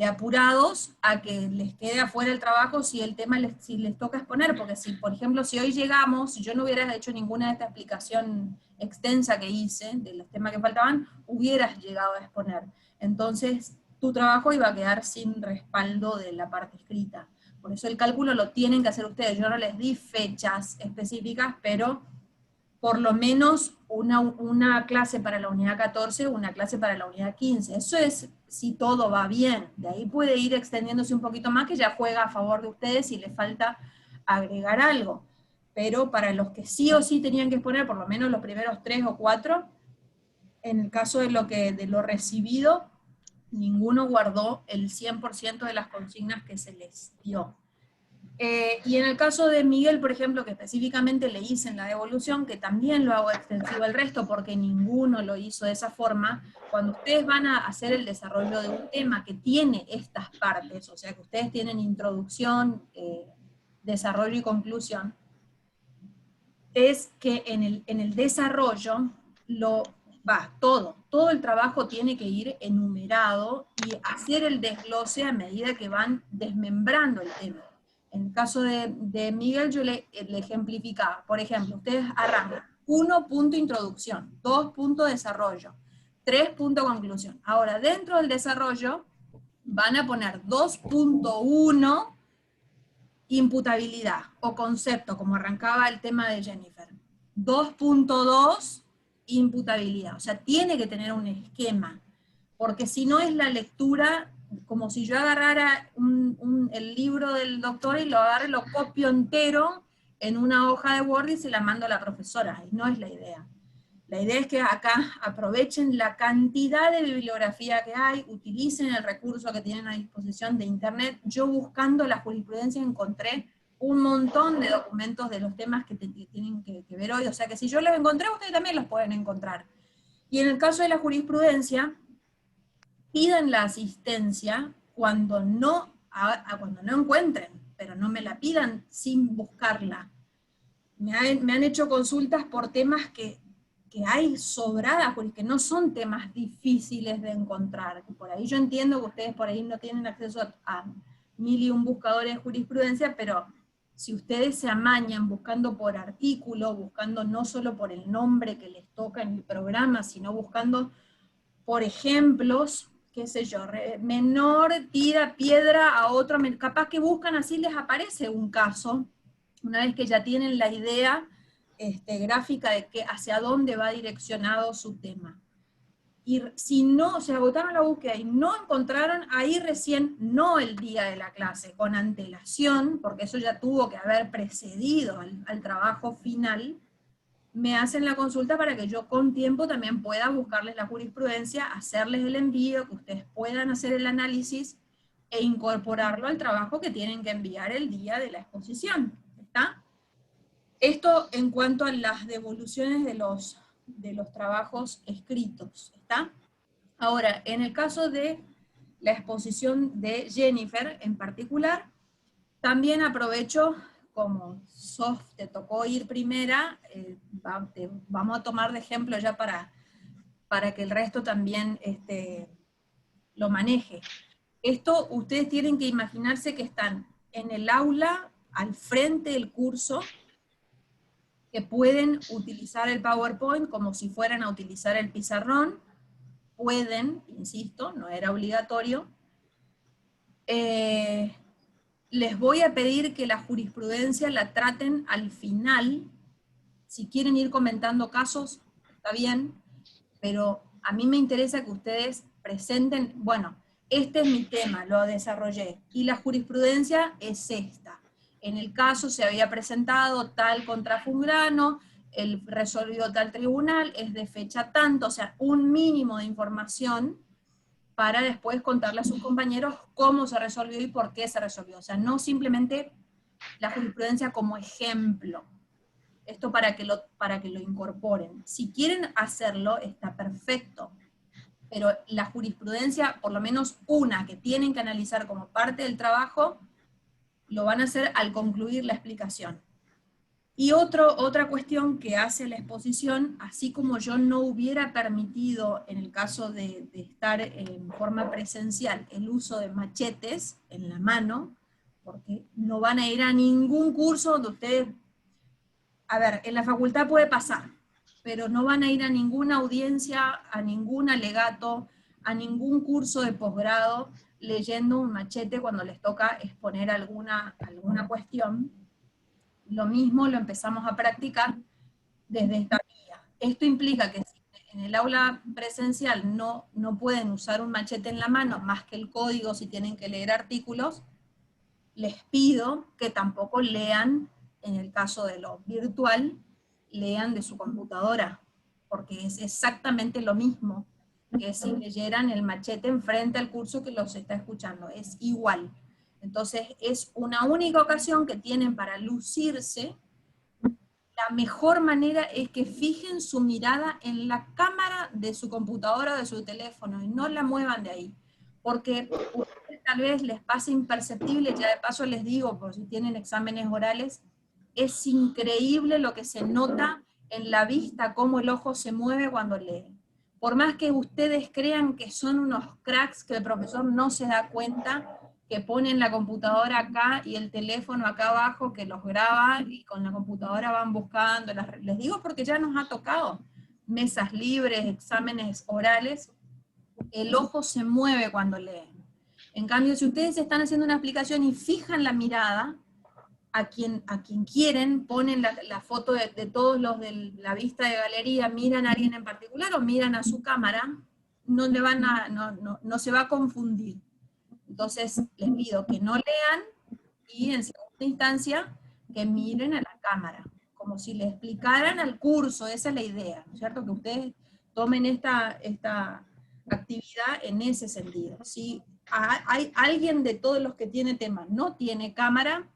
apurados a que les quede afuera el trabajo si el tema si les toca exponer, porque si, por ejemplo, si hoy llegamos, si yo no hubiera hecho ninguna de esta explicación extensa que hice de los temas que faltaban, hubieras llegado a exponer. Entonces, tu trabajo iba a quedar sin respaldo de la parte escrita. Por eso el cálculo lo tienen que hacer ustedes. Yo no les di fechas específicas, pero por lo menos una clase para la unidad 14, una clase para la unidad 15. Eso es si todo va bien. De ahí puede ir extendiéndose un poquito más, que ya juega a favor de ustedes si les falta agregar algo. Pero para los que sí o sí tenían que exponer, por lo menos los primeros 3 o 4, en el caso de lo recibido, ninguno guardó el 100% de las consignas que se les dio. Y en el caso de Miguel, por ejemplo, que específicamente le hice en la devolución, que también lo hago extensivo al resto porque ninguno lo hizo de esa forma, cuando ustedes van a hacer el desarrollo de un tema que tiene estas partes, o sea que ustedes tienen introducción, desarrollo y conclusión, es que en el desarrollo, todo el trabajo tiene que ir enumerado y hacer el desglose a medida que van desmembrando el tema. En el caso de Miguel, yo le ejemplificaba. Por ejemplo, ustedes arrancan 1 punto introducción, 2 punto desarrollo, 3 punto conclusión. Ahora, dentro del desarrollo, van a poner 2.1 imputabilidad o concepto, como arrancaba el tema de Jennifer. 2.2 imputabilidad. O sea, tiene que tener un esquema, porque si no es la lectura como si yo agarrara el libro del doctor y lo agarre, lo copio entero en una hoja de Word y se la mando a la profesora, y no es la idea. La idea es que acá aprovechen la cantidad de bibliografía que hay, utilicen el recurso que tienen a disposición de Internet. Yo buscando la jurisprudencia encontré un montón de documentos de los temas que tienen que ver hoy, o sea que si yo los encontré, ustedes también los pueden encontrar. Y en el caso de la jurisprudencia, pidan la asistencia cuando no encuentren, pero no me la pidan sin buscarla. Me han hecho consultas por temas que hay sobradas, porque no son temas difíciles de encontrar. Por ahí yo entiendo que ustedes por ahí no tienen acceso a 1001 buscadores de jurisprudencia, pero si ustedes se amañan buscando por artículo, buscando no solo por el nombre que les toca en el programa, sino buscando por ejemplos, qué sé yo, menor tira piedra a otro, capaz que buscan así les aparece un caso, una vez que ya tienen la idea gráfica de que hacia dónde va direccionado su tema. Y si no, se agotaron la búsqueda y no encontraron, ahí recién, no el día de la clase, con antelación, porque eso ya tuvo que haber precedido al trabajo final, me hacen la consulta para que yo con tiempo también pueda buscarles la jurisprudencia, hacerles el envío, que ustedes puedan hacer el análisis e incorporarlo al trabajo que tienen que enviar el día de la exposición. ¿Está? Esto en cuanto a las devoluciones de los trabajos escritos. ¿Está? Ahora, en el caso de la exposición de Jennifer en particular, también aprovecho, como Sof te tocó ir primera, vamos a tomar de ejemplo ya para que el resto también lo maneje. Esto ustedes tienen que imaginarse que están en el aula, al frente del curso, que pueden utilizar el PowerPoint como si fueran a utilizar el pizarrón, pueden, insisto, no era obligatorio. Les voy a pedir que la jurisprudencia la traten al final. Si quieren ir comentando casos, está bien, pero a mí me interesa que ustedes presenten, bueno, este es mi tema, lo desarrollé, y la jurisprudencia es esta. En el caso se había presentado tal contra fulano, el resolvió tal tribunal, es de fecha tanto, o sea, un mínimo de información para después contarle a sus compañeros cómo se resolvió y por qué se resolvió. O sea, no simplemente la jurisprudencia como ejemplo. Esto para que lo incorporen. Si quieren hacerlo, está perfecto. Pero la jurisprudencia, por lo menos una que tienen que analizar como parte del trabajo, lo van a hacer al concluir la explicación. Y otra cuestión que hace la exposición, así como yo no hubiera permitido, en el caso de estar en forma presencial, el uso de machetes en la mano, porque no van a ir a ningún curso donde ustedes, a ver, en la facultad puede pasar, pero no van a ir a ninguna audiencia, a ningún alegato, a ningún curso de posgrado, leyendo un machete cuando les toca exponer alguna cuestión. Lo mismo lo empezamos a practicar desde esta vía. Esto implica que si en el aula presencial no pueden usar un machete en la mano, más que el código si tienen que leer artículos, les pido que tampoco lean, en el caso de lo virtual, lean de su computadora, porque es exactamente lo mismo que si leyeran el machete enfrente al curso que los está escuchando, es igual. Entonces es una única ocasión que tienen para lucirse. La mejor manera es que fijen su mirada en la cámara de su computadora o de su teléfono y no la muevan de ahí, porque tal vez les pase imperceptible, ya de paso les digo, por si tienen exámenes orales, es increíble lo que se nota en la vista, cómo el ojo se mueve cuando lee. Por más que ustedes crean que son unos cracks, que el profesor no se da cuenta, que ponen la computadora acá y el teléfono acá abajo, que los graba y con la computadora van buscando. Les digo porque ya nos ha tocado mesas libres, exámenes orales, el ojo se mueve cuando leen. En cambio, si ustedes están haciendo una aplicación y fijan la mirada, a quien quieren, ponen la foto de todos los de la vista de galería, miran a alguien en particular o miran a su cámara, no se va a confundir. Entonces, les pido que no lean y en segunda instancia que miren a la cámara, como si le explicaran al curso, esa es la idea, ¿no es cierto? Que ustedes tomen esta actividad en ese sentido. Si hay alguien de todos los que tiene tema no tiene cámara,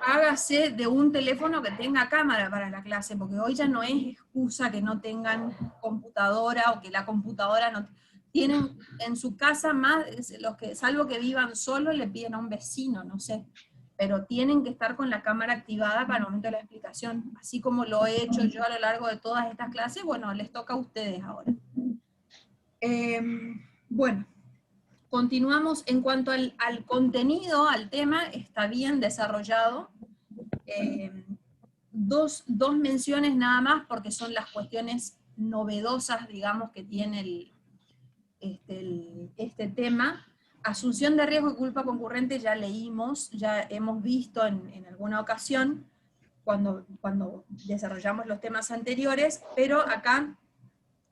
hágase de un teléfono que tenga cámara para la clase, porque hoy ya no es excusa que no tengan computadora o que la computadora no... Tienen en su casa más, los que, salvo que vivan solos, le piden a un vecino, no sé, pero tienen que estar con la cámara activada para el momento de la explicación, así como lo he hecho yo a lo largo de todas estas clases. Bueno, les toca a ustedes ahora. Bueno, continuamos. En cuanto al contenido, al tema, está bien desarrollado. Dos menciones nada más, porque son las cuestiones novedosas, digamos, que tiene este tema. Asunción de riesgo y culpa concurrente ya leímos, ya hemos visto en alguna ocasión, cuando desarrollamos los temas anteriores, pero acá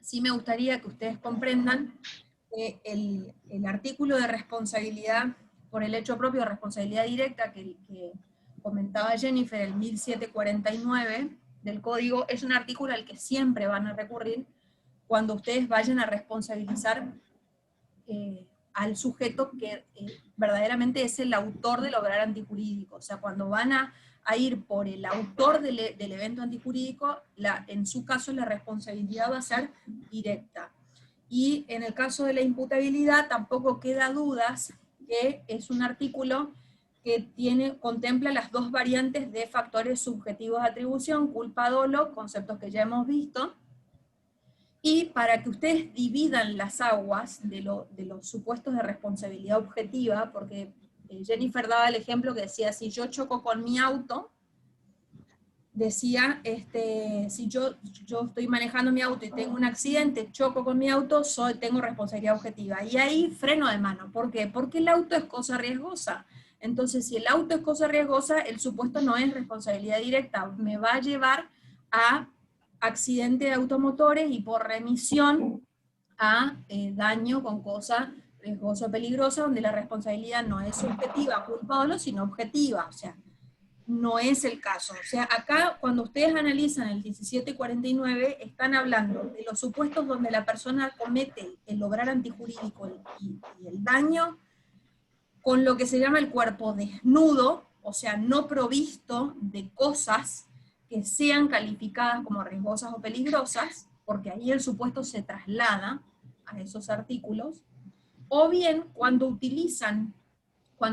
sí me gustaría que ustedes comprendan que el artículo de responsabilidad por el hecho propio, responsabilidad directa, que comentaba Jennifer, el 1749 del Código, es un artículo al que siempre van a recurrir cuando ustedes vayan a responsabilizar al sujeto que verdaderamente es el autor del obrar antijurídico. O sea, cuando van a ir por el autor del evento antijurídico, en su caso la responsabilidad va a ser directa. Y en el caso de la imputabilidad tampoco queda dudas que es un artículo que contempla las dos variantes de factores subjetivos de atribución, culpa, dolo, conceptos que ya hemos visto. Y para que ustedes dividan las aguas de los supuestos de responsabilidad objetiva, porque Jennifer daba el ejemplo que decía, si yo choco con mi auto, decía, si yo estoy manejando mi auto y tengo un accidente, choco con mi auto, tengo responsabilidad objetiva. Y ahí freno de mano. ¿Por qué? Porque el auto es cosa riesgosa. Entonces, si el auto es cosa riesgosa, el supuesto no es responsabilidad directa. Me va a llevar a accidente de automotores y por remisión a daño con cosa riesgosa o peligrosa, donde la responsabilidad no es subjetiva, culpable, sino objetiva. O sea, no es el caso. O sea, acá cuando ustedes analizan el 1749, están hablando de los supuestos donde la persona comete el obrar antijurídico y el daño con lo que se llama el cuerpo desnudo, o sea, no provisto de cosas que sean calificadas como riesgosas o peligrosas, porque ahí el supuesto se traslada a esos artículos, o bien cuando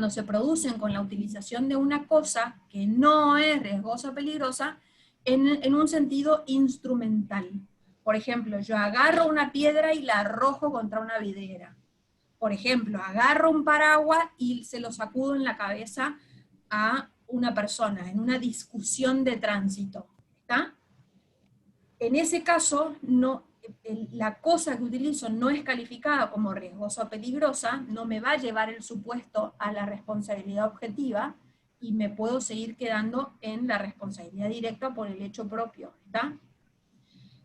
se producen con la utilización de una cosa que no es riesgosa o peligrosa, en un sentido instrumental. Por ejemplo, yo agarro una piedra y la arrojo contra una vidriera. Por ejemplo, agarro un paraguas y se lo sacudo en la cabeza a una persona, en una discusión de tránsito. ¿Está? En ese caso, la cosa que utilizo no es calificada como riesgosa o peligrosa, no me va a llevar el supuesto a la responsabilidad objetiva, y me puedo seguir quedando en la responsabilidad directa por el hecho propio. ¿Está?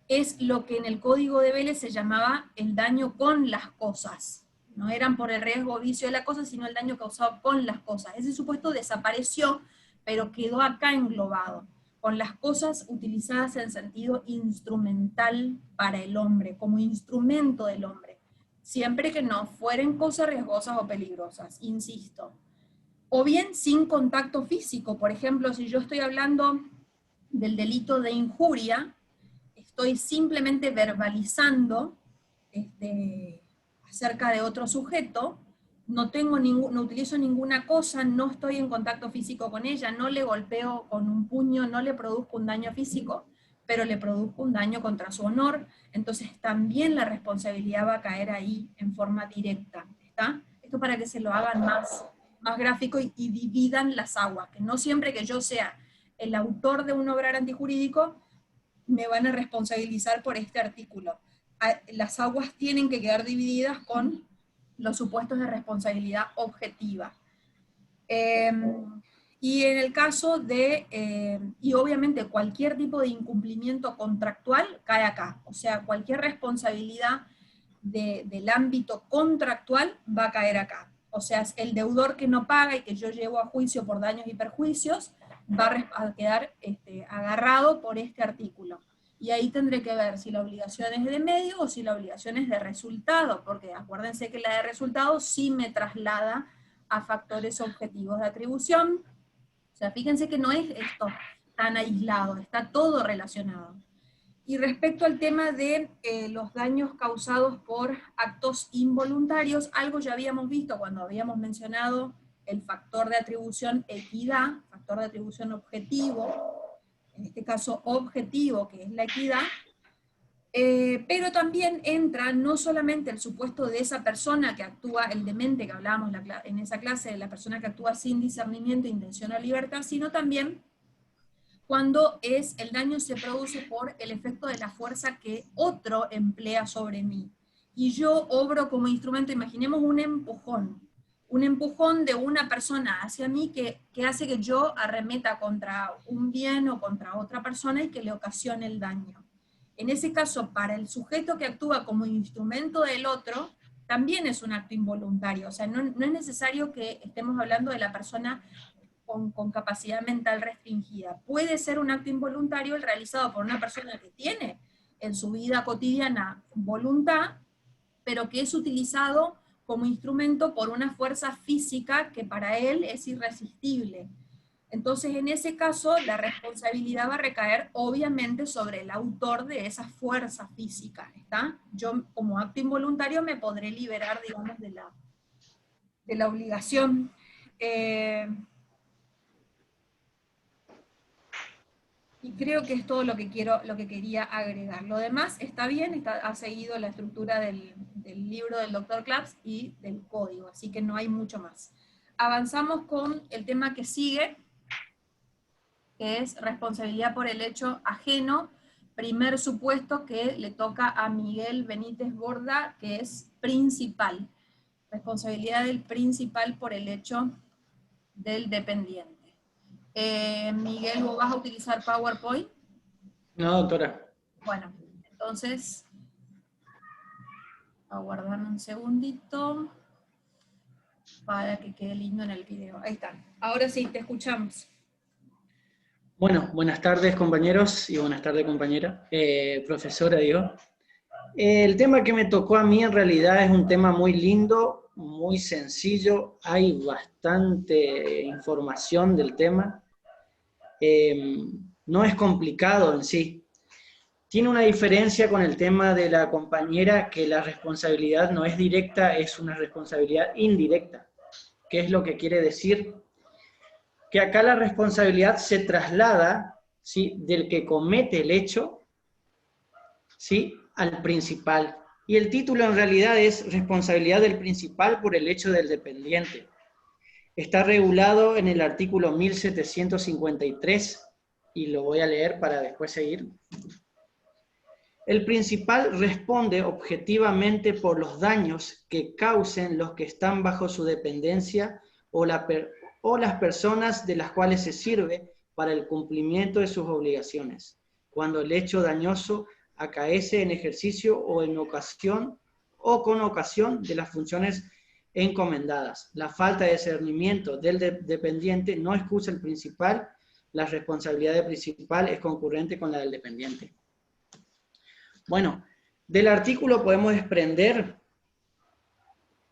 Es lo que en el Código de Vélez se llamaba el daño con las cosas. No eran por el riesgo o vicio de la cosa, sino el daño causado con las cosas. Ese supuesto desapareció, pero quedó acá englobado, con las cosas utilizadas en sentido instrumental para el hombre, como instrumento del hombre, siempre que no fueren cosas riesgosas o peligrosas, insisto. O bien sin contacto físico. Por ejemplo, si yo estoy hablando del delito de injuria, estoy simplemente verbalizando acerca de otro sujeto, no utilizo ninguna cosa, no estoy en contacto físico con ella, no le golpeo con un puño, no le produzco un daño físico, pero le produzco un daño contra su honor, entonces también la responsabilidad va a caer ahí en forma directa, ¿está? Esto para que se lo hagan más gráfico y dividan las aguas, que no siempre que yo sea el autor de un obrar antijurídico, me van a responsabilizar por este artículo. Las aguas tienen que quedar divididas con los supuestos de responsabilidad objetiva. Y en el caso de, y obviamente cualquier tipo de incumplimiento contractual cae acá, o sea, cualquier responsabilidad del ámbito contractual va a caer acá. O sea, el deudor que no paga y que yo llevo a juicio por daños y perjuicios va a quedar agarrado por este artículo. Y ahí tendré que ver si la obligación es de medio o si la obligación es de resultado, porque acuérdense que la de resultado sí me traslada a factores objetivos de atribución. O sea, fíjense que no es esto tan aislado, está todo relacionado. Y respecto al tema de los daños causados por actos involuntarios, algo ya habíamos visto cuando habíamos mencionado el factor de atribución equidad, factor de atribución objetivo, en este caso objetivo, que es la equidad, pero también entra no solamente el supuesto de esa persona que actúa, el demente que hablábamos en esa clase, de la persona que actúa sin discernimiento, intención o libertad, sino también cuando el daño se produce por el efecto de la fuerza que otro emplea sobre mí. Y yo obro como instrumento, imaginemos un empujón de una persona hacia mí que hace que yo arremeta contra un bien o contra otra persona y que le ocasione el daño. En ese caso, para el sujeto que actúa como instrumento del otro, también es un acto involuntario. O sea, no es necesario que estemos hablando de la persona con capacidad mental restringida. Puede ser un acto involuntario el realizado por una persona que tiene en su vida cotidiana voluntad, pero que es utilizado como instrumento por una fuerza física que para él es irresistible. Entonces, en ese caso, la responsabilidad va a recaer obviamente sobre el autor de esa fuerza física, ¿está? Yo, como acto involuntario, me podré liberar, digamos, de la obligación. Y creo que es todo lo que quería agregar. Lo demás está bien, ha seguido la estructura del libro del Dr. Claps y del código, así que no hay mucho más. Avanzamos con el tema que sigue, que es responsabilidad por el hecho ajeno, primer supuesto que le toca a Miguel Benítez Borda, que es principal. Responsabilidad del principal por el hecho del dependiente. Miguel, ¿vos vas a utilizar PowerPoint? No, doctora. Bueno, entonces, aguardame un segundito para que quede lindo en el video. Ahí está. Ahora sí, te escuchamos. Bueno, buenas tardes compañeros y buenas tardes compañera, profesora digo. El tema que me tocó a mí en realidad es un tema muy lindo, muy sencillo, hay bastante información del tema, no es complicado en sí. Tiene una diferencia con el tema de la compañera que la responsabilidad no es directa, es una responsabilidad indirecta. ¿Qué es lo que quiere decir? Que acá la responsabilidad se traslada, ¿sí?, del que comete el hecho, ¿sí?, al principal. Y el título en realidad es responsabilidad del principal por el hecho del dependiente. Está regulado en el artículo 1753, y lo voy a leer para después seguir. El principal responde objetivamente por los daños que causen los que están bajo su dependencia o las personas de las cuales se sirve para el cumplimiento de sus obligaciones, cuando el hecho dañoso acaece en ejercicio o en ocasión o con ocasión de las funciones encomendadas. La falta de discernimiento del dependiente no excusa el principal, la responsabilidad del principal es concurrente con la del dependiente. Bueno, del artículo podemos desprender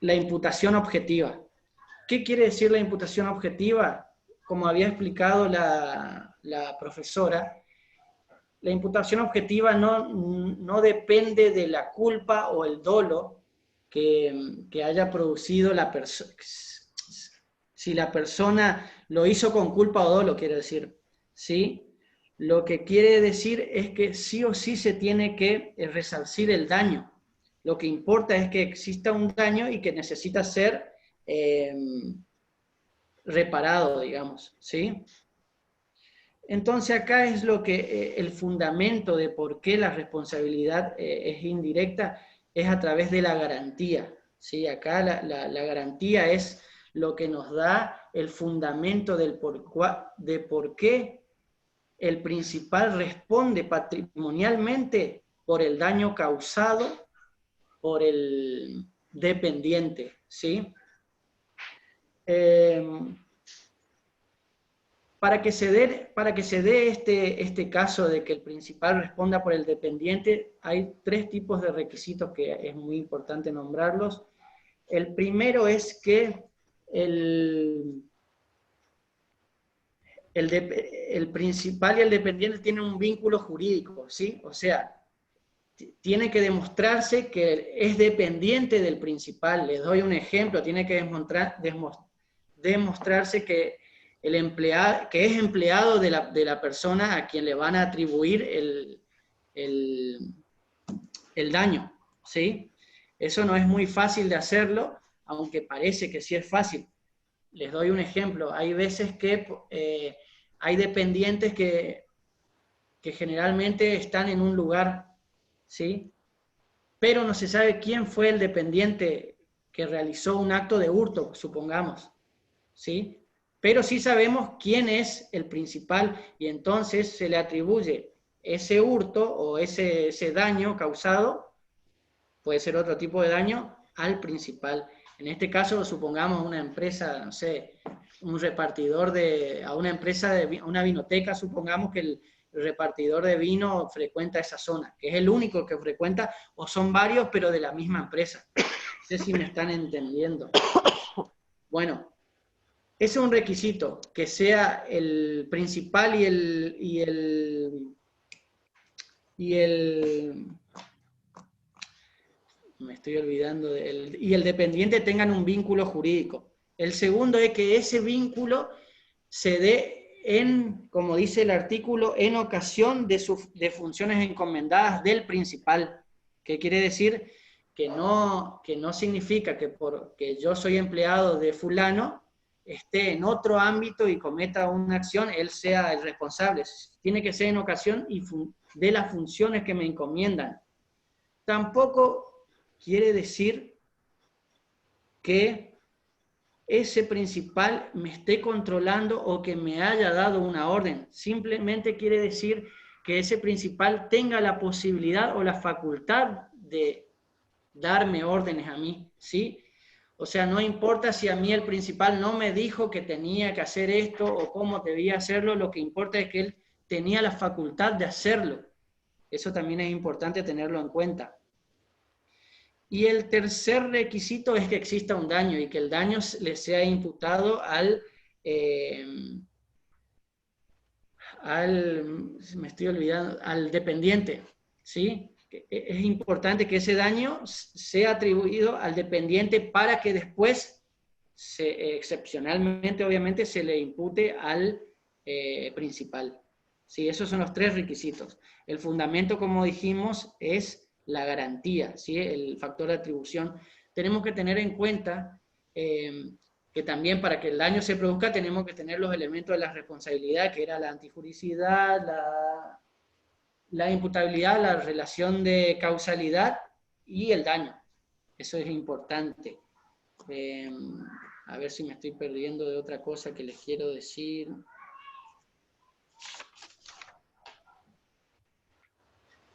la imputación objetiva. ¿Qué quiere decir la imputación objetiva? Como había explicado la profesora, la imputación objetiva no depende de la culpa o el dolo que haya producido la persona, si la persona lo hizo con culpa o dolo, quiere decir, ¿sí? Lo que quiere decir es que sí o sí se tiene que resarcir el daño. Lo que importa es que exista un daño y que necesita ser reparado, digamos, ¿sí? Entonces acá es lo que el fundamento de por qué la responsabilidad es indirecta es a través de la garantía, ¿sí? Acá la garantía es lo que nos da el fundamento de por qué el principal responde patrimonialmente por el daño causado por el dependiente, ¿sí? Para que se dé este caso de que el principal responda por el dependiente, hay 3 tipos de requisitos que es muy importante nombrarlos. El primero es que el principal y el dependiente tienen un vínculo jurídico, ¿sí? O sea, tiene que demostrarse que es dependiente del principal. Les doy un ejemplo, tiene que demostrarse que es empleado de la persona a quien le van a atribuir el daño, ¿sí? Eso no es muy fácil de hacerlo, aunque parece que sí es fácil. Les doy un ejemplo. Hay veces que hay dependientes que generalmente están en un lugar, ¿sí? Pero no se sabe quién fue el dependiente que realizó un acto de hurto, supongamos, ¿sí? Pero sí sabemos quién es el principal y entonces se le atribuye ese hurto o ese daño causado, puede ser otro tipo de daño, al principal. En este caso, supongamos una empresa, no sé, un repartidor a una empresa, una vinoteca, supongamos que el repartidor de vino frecuenta esa zona, que es el único que frecuenta, o son varios, pero de la misma empresa. No sé si me están entendiendo. Bueno, ese es un requisito, que sea el principal y el me estoy olvidando, y el dependiente tengan un vínculo jurídico. El segundo es que ese vínculo se dé como dice el artículo, en ocasión de funciones encomendadas del principal. ¿Qué quiere decir? Que no significa que porque yo soy empleado de fulano, esté en otro ámbito y cometa una acción, él sea el responsable. Tiene que ser en ocasión de las funciones que me encomiendan. Tampoco quiere decir que ese principal me esté controlando o que me haya dado una orden. Simplemente quiere decir que ese principal tenga la posibilidad o la facultad de darme órdenes a mí, ¿sí? O sea, no importa si a mí el principal no me dijo que tenía que hacer esto o cómo debía hacerlo, lo que importa es que él tenía la facultad de hacerlo. Eso también es importante tenerlo en cuenta. Y el tercer requisito es que exista un daño y que el daño le sea imputado al dependiente, ¿sí? Es importante que ese daño sea atribuido al dependiente para que después, excepcionalmente, obviamente, se le impute al principal. ¿Sí? Esos son los 3 requisitos. El fundamento, como dijimos, es la garantía, ¿sí? El factor de atribución. Tenemos que tener en cuenta que también para que el daño se produzca tenemos que tener los elementos de la responsabilidad, que era la antijuricidad, la imputabilidad, la relación de causalidad y el daño. Eso es importante. A ver si me estoy perdiendo de otra cosa que les quiero decir.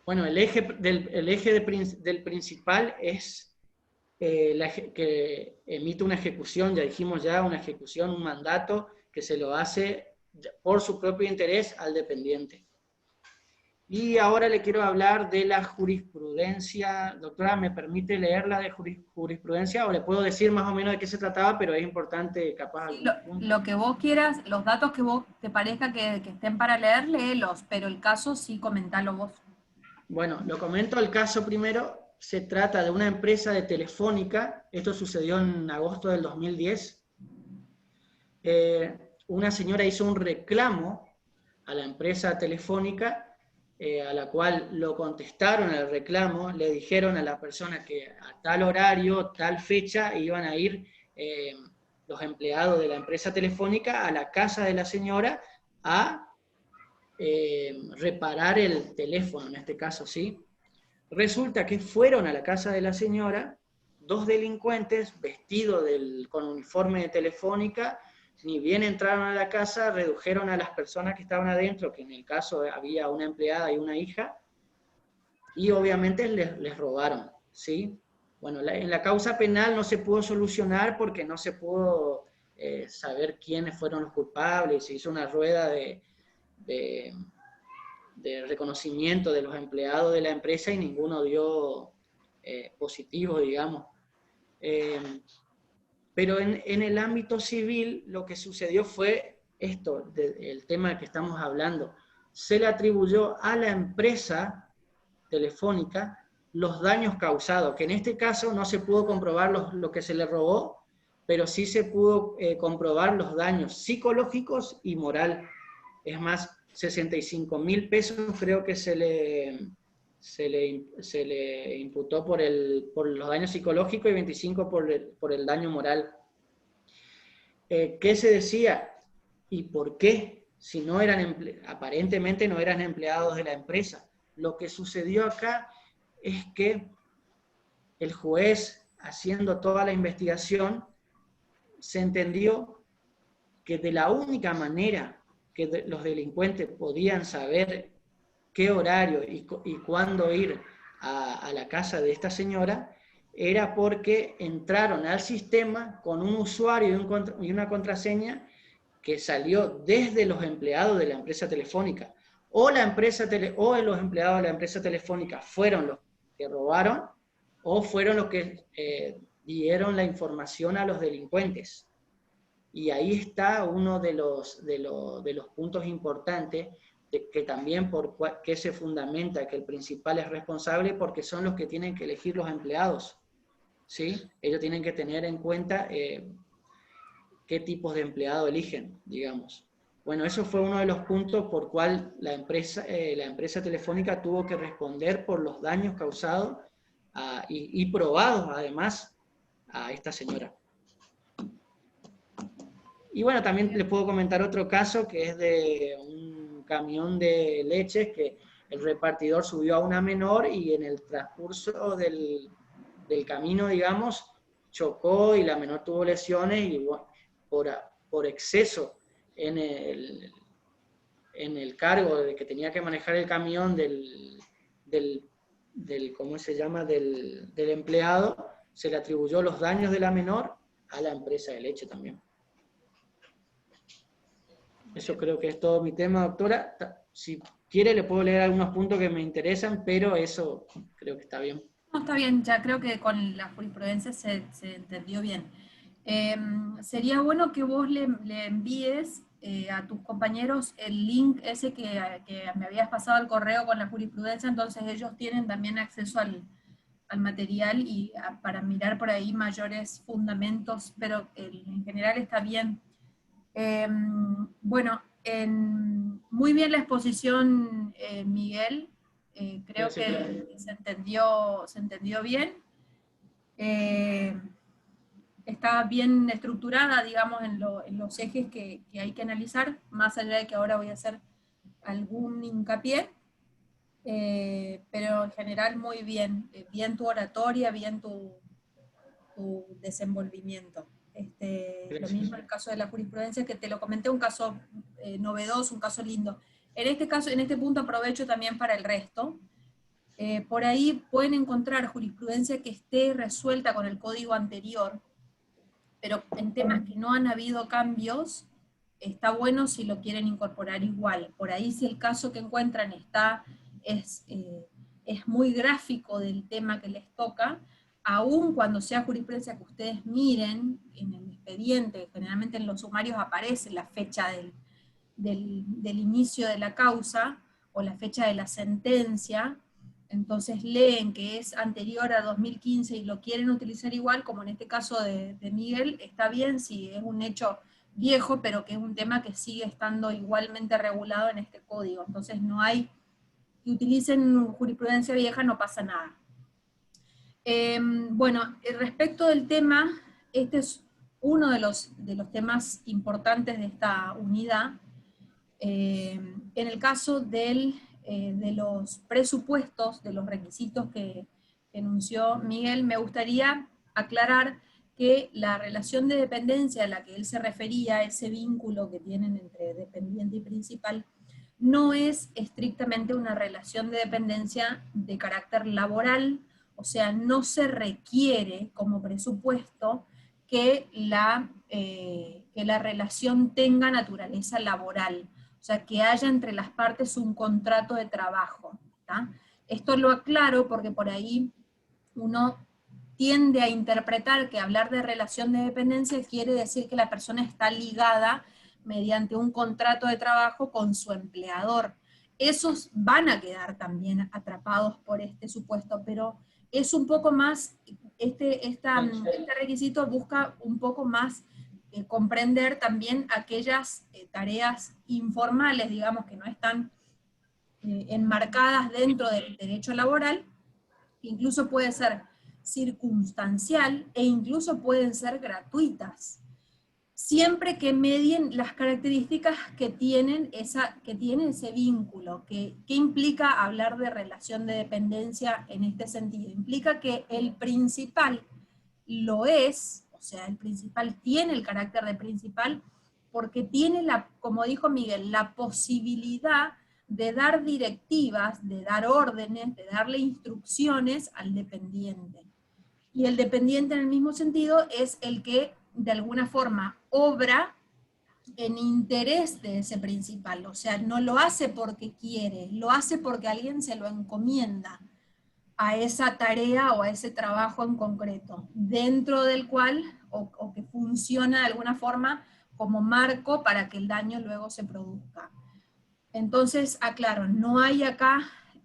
Bueno, el eje del principal es que emite una ejecución, ya dijimos una ejecución, un mandato que se lo hace por su propio interés al dependiente. Y ahora le quiero hablar de la jurisprudencia. Doctora, ¿me permite leerla de jurisprudencia? O le puedo decir más o menos de qué se trataba, pero es importante capaz. Sí, lo que vos quieras, los datos que vos te parezca que estén para leer, léelos, pero el caso sí comentalo vos. Bueno, lo comento el caso primero se trata de una empresa de Telefónica, esto sucedió en agosto del 2010, una señora hizo un reclamo a la empresa Telefónica, a la cual lo contestaron al reclamo, le dijeron a la persona que a tal horario, tal fecha, iban a ir los empleados de la empresa Telefónica a la casa de la señora a reparar el teléfono, en este caso, ¿sí? Resulta que fueron a la casa de la señora 2 delincuentes vestidos con uniforme de Telefónica, ni bien entraron a la casa, redujeron a las personas que estaban adentro, que en el caso había una empleada y una hija, y obviamente les robaron, ¿sí? Bueno, en la causa penal no se pudo solucionar porque no se pudo saber quiénes fueron los culpables, se hizo una rueda de reconocimiento de los empleados de la empresa y ninguno dio positivo, digamos. Pero en el ámbito civil lo que sucedió fue esto, el tema que estamos hablando. Se le atribuyó a la empresa Telefónica los daños causados, que en este caso no se pudo comprobar lo que se le robó, pero sí se pudo comprobar los daños psicológicos y moral. Es más, 65.000 pesos creo que se le imputó por los daños psicológicos y 25 por el daño moral. ¿Qué se decía? ¿Y por qué? Si no eran aparentemente no eran empleados de la empresa. Lo que sucedió acá es que el juez, haciendo toda la investigación, se entendió que de la única manera que los delincuentes podían saber qué horario y cuándo ir a la casa de esta señora, era porque entraron al sistema con un usuario y una contraseña que salió desde los empleados de la empresa telefónica. O los empleados de la empresa telefónica fueron los que robaron, o fueron los que dieron la información a los delincuentes. Y ahí está uno de los puntos importantes, que también que se fundamenta que el principal es responsable, porque son los que tienen que elegir los empleados, ¿sí? Ellos tienen que tener en cuenta qué tipos de empleado eligen, digamos. Bueno, eso fue uno de los puntos por cual la empresa Telefónica tuvo que responder por los daños causados y probados, además, a esta señora. Y bueno, también les puedo comentar otro caso, que es de un camión de leches que el repartidor subió a una menor y en el transcurso del camino, digamos, chocó y la menor tuvo lesiones y bueno, por exceso en el cargo de que tenía que manejar el camión ¿cómo se llama?, del empleado, se le atribuyó los daños de la menor a la empresa de leche también. Eso creo que es todo mi tema, doctora. Si quiere le puedo leer algunos puntos que me interesan, pero eso creo que está bien. No, está bien, ya creo que con la jurisprudencia se entendió bien. Sería bueno que vos le envíes a tus compañeros el link ese que me habías pasado al correo con la jurisprudencia, entonces ellos tienen también acceso al material y para mirar por ahí mayores fundamentos, pero en general está bien. Bueno, muy bien la exposición, Miguel. Creo que se entendió bien. Está bien estructurada, digamos, en los ejes que hay que analizar, más allá de que ahora voy a hacer algún hincapié. Pero en general muy bien. Bien tu oratoria, bien tu desenvolvimiento. Lo mismo en el caso de la jurisprudencia, que te lo comenté, un caso novedoso, un caso lindo. En este caso, en este punto aprovecho también para el resto. Por ahí pueden encontrar jurisprudencia que esté resuelta con el código anterior, pero en temas que no han habido cambios, está bueno si lo quieren incorporar igual. Por ahí si el caso que encuentran es muy gráfico del tema que les toca, aun cuando sea jurisprudencia que ustedes miren en el expediente, generalmente en los sumarios aparece la fecha del inicio de la causa, o la fecha de la sentencia, entonces leen que es anterior a 2015 y lo quieren utilizar igual, como en este caso de Miguel, está bien si es un hecho viejo, pero que es un tema que sigue estando igualmente regulado en este código. Entonces no hay, que utilicen jurisprudencia vieja, no pasa nada. Bueno, respecto del tema, este es uno de los temas importantes de esta unidad. En el caso de los presupuestos, de los requisitos que enunció Miguel, me gustaría aclarar que la relación de dependencia a la que él se refería, ese vínculo que tienen entre dependiente y principal, no es estrictamente una relación de dependencia de carácter laboral, o sea, no se requiere como presupuesto que la relación tenga naturaleza laboral, o sea, que haya entre las partes un contrato de trabajo. ¿tá? Esto lo aclaro porque por ahí uno tiende a interpretar que hablar de relación de dependencia quiere decir que la persona está ligada mediante un contrato de trabajo con su empleador. Esos van a quedar también atrapados por este supuesto, pero es un poco más, este requisito busca un poco más comprender también aquellas tareas informales, digamos, que no están enmarcadas dentro del derecho laboral, que incluso puede ser circunstancial e incluso pueden ser gratuitas, siempre que medien las características que tienen ese vínculo. ¿Qué implica hablar de relación de dependencia en este sentido? Implica que el principal lo es, o sea, el principal tiene el carácter de principal porque tiene, como dijo Miguel, la posibilidad de dar directivas, de dar órdenes, de darle instrucciones al dependiente. Y el dependiente en el mismo sentido es el que de alguna forma obra en interés de ese principal, o sea, no lo hace porque quiere, lo hace porque alguien se lo encomienda a esa tarea o a ese trabajo en concreto, dentro del cual, o que funciona de alguna forma como marco para que el daño luego se produzca. Entonces, aclaro, no hay acá,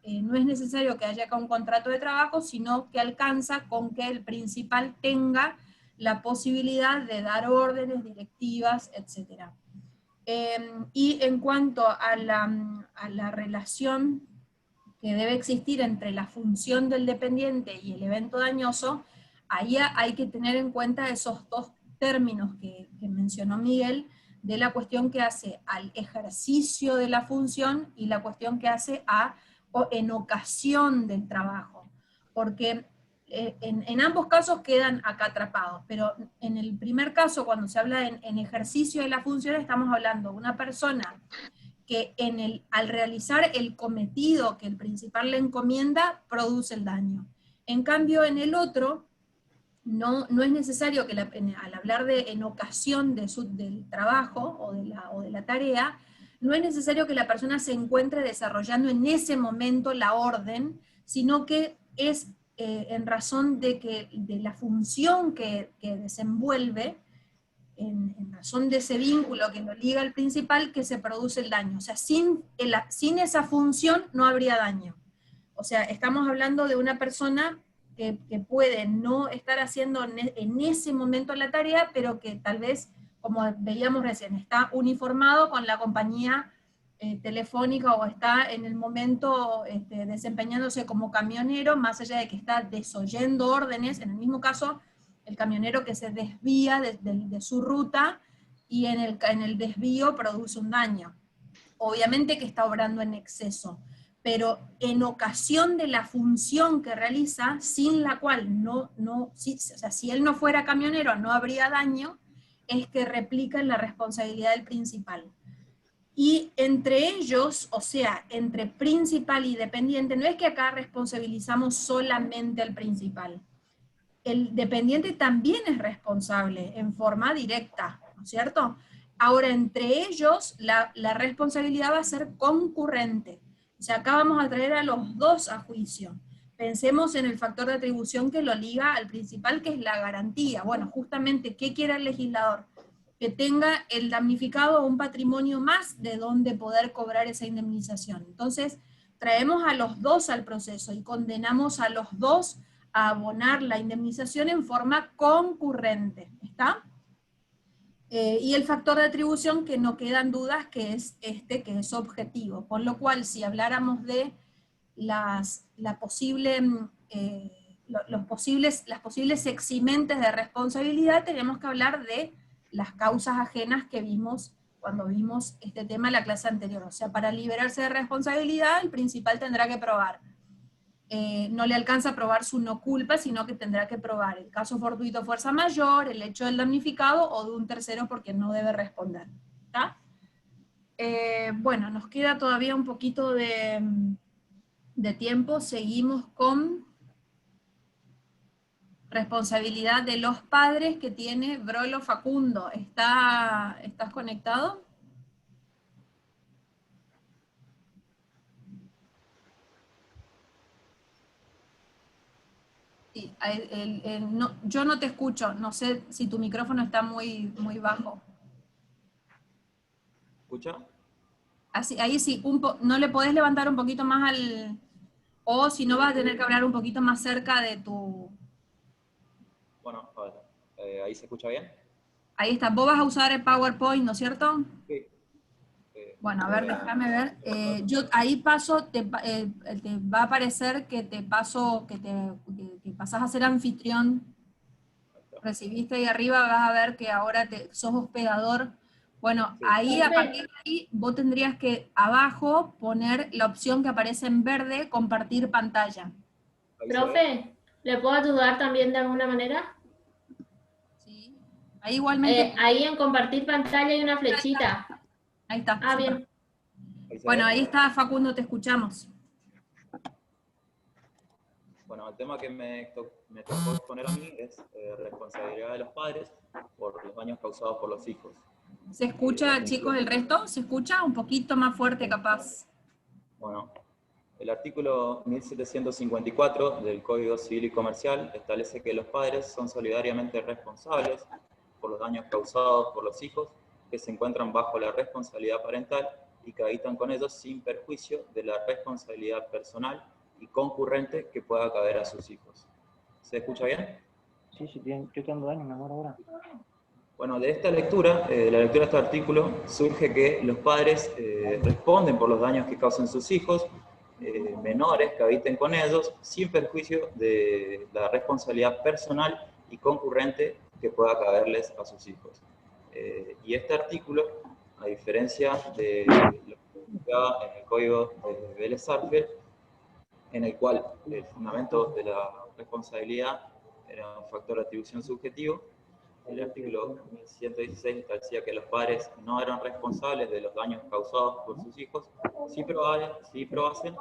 no es necesario que haya acá un contrato de trabajo, sino que alcanza con que el principal tenga la posibilidad de dar órdenes, directivas, etc. Y en cuanto a la relación que debe existir entre la función del dependiente y el evento dañoso, ahí hay que tener en cuenta esos dos términos que mencionó Miguel, de la cuestión que hace al ejercicio de la función y la cuestión que hace en ocasión del trabajo. Porque en ambos casos quedan acá atrapados, pero en el primer caso, cuando se habla en ejercicio de la función, estamos hablando de una persona que al realizar el cometido que el principal le encomienda, produce el daño. En cambio, en el otro, no es necesario que al hablar en ocasión del trabajo o de la tarea, no es necesario que la persona se encuentre desarrollando en ese momento la orden, sino que es en razón de la función que desenvuelve, en razón de ese vínculo que lo liga al principal, que se produce el daño. O sea, sin esa función no habría daño. O sea, estamos hablando de una persona que puede no estar haciendo en ese momento la tarea, pero que tal vez, como veíamos recién, está uniformado con la compañía telefónica o está en el momento desempeñándose como camionero, más allá de que está desoyendo órdenes, en el mismo caso, el camionero que se desvía de su ruta y en el desvío produce un daño. Obviamente que está obrando en exceso, pero en ocasión de la función que realiza, sin la cual si él no fuera camionero no habría daño, es que replica en la responsabilidad del principal. Y entre ellos, o sea, entre principal y dependiente, no es que acá responsabilizamos solamente al principal. El dependiente también es responsable en forma directa, ¿no es cierto? Ahora, entre ellos, la responsabilidad va a ser concurrente. O sea, acá vamos a traer a los dos a juicio. Pensemos en el factor de atribución que lo liga al principal, que es la garantía. Bueno, justamente, ¿qué quiere el legislador? Que tenga el damnificado un patrimonio más de donde poder cobrar esa indemnización. Entonces, traemos a los dos al proceso y condenamos a los dos a abonar la indemnización en forma concurrente, ¿está? Y el factor de atribución que no quedan dudas que es este, que es objetivo, por lo cual si habláramos de las posibles eximentes de responsabilidad, tenemos que hablar de las causas ajenas que vimos cuando vimos este tema en la clase anterior. O sea, para liberarse de responsabilidad, el principal tendrá que probar. No le alcanza a probar su no culpa, sino que tendrá que probar el caso fortuito fuerza mayor, el hecho del damnificado o de un tercero porque no debe responder. ¿Está? Bueno, nos queda todavía un poquito de tiempo. Seguimos con responsabilidad de los padres que tiene Brolo Facundo. ¿Estás conectado? Sí, no, yo no te escucho, no sé si tu micrófono está muy bajo. ¿Escucha? Así, ahí sí, ¿no le podés levantar un poquito más al...? O si no, vas a tener que hablar un poquito más cerca de tu... Bueno, a ver, ¿ahí se escucha bien? Ahí está, vos vas a usar el PowerPoint, ¿no es cierto? Sí. Bueno, a ver, déjame ver. Yo ahí paso, te va a aparecer que te paso, que pasás a ser anfitrión. Recibiste ahí arriba, vas a ver que ahora sos hospedador. Bueno, Sí. ahí a partir de ahí vos tendrías que abajo poner la opción que aparece en verde, compartir pantalla. ¿Ahí se ve? Profe, ¿le puedo ayudar también de alguna manera? Sí. Ahí igualmente. Ahí en compartir pantalla hay una flechita. Ahí está. Ah, súper. bien. ¿Ahí se Bueno, ve? ahí está Facundo, te escuchamos. Bueno, el tema que me tocó exponer a mí es responsabilidad de los padres por los daños causados por los hijos. ¿Se escucha, chicos, el resto? ¿Se escucha? Un poquito más fuerte, capaz. Bueno, el artículo 1754 del Código Civil y Comercial establece que los padres son solidariamente responsables por los daños causados por los hijos que se encuentran bajo la responsabilidad parental y que habitan con ellos sin perjuicio de la responsabilidad personal y concurrente que pueda caber a sus hijos. ¿Se escucha bien? Sí, yo tengo daño, mi amor, ahora. Bueno, de esta lectura, de la lectura de este artículo, surge que los padres responden por los daños que causan sus hijos, menores que habiten con ellos, sin perjuicio de la responsabilidad personal y concurrente que pueda caberles a sus hijos. Y este artículo, a diferencia de lo que está en el Código de Vélez-Sarsfield, en el cual el fundamento de la responsabilidad era un factor de atribución subjetivo, el artículo 1116 establecía que los padres no eran responsables de los daños causados por sus hijos, si probasen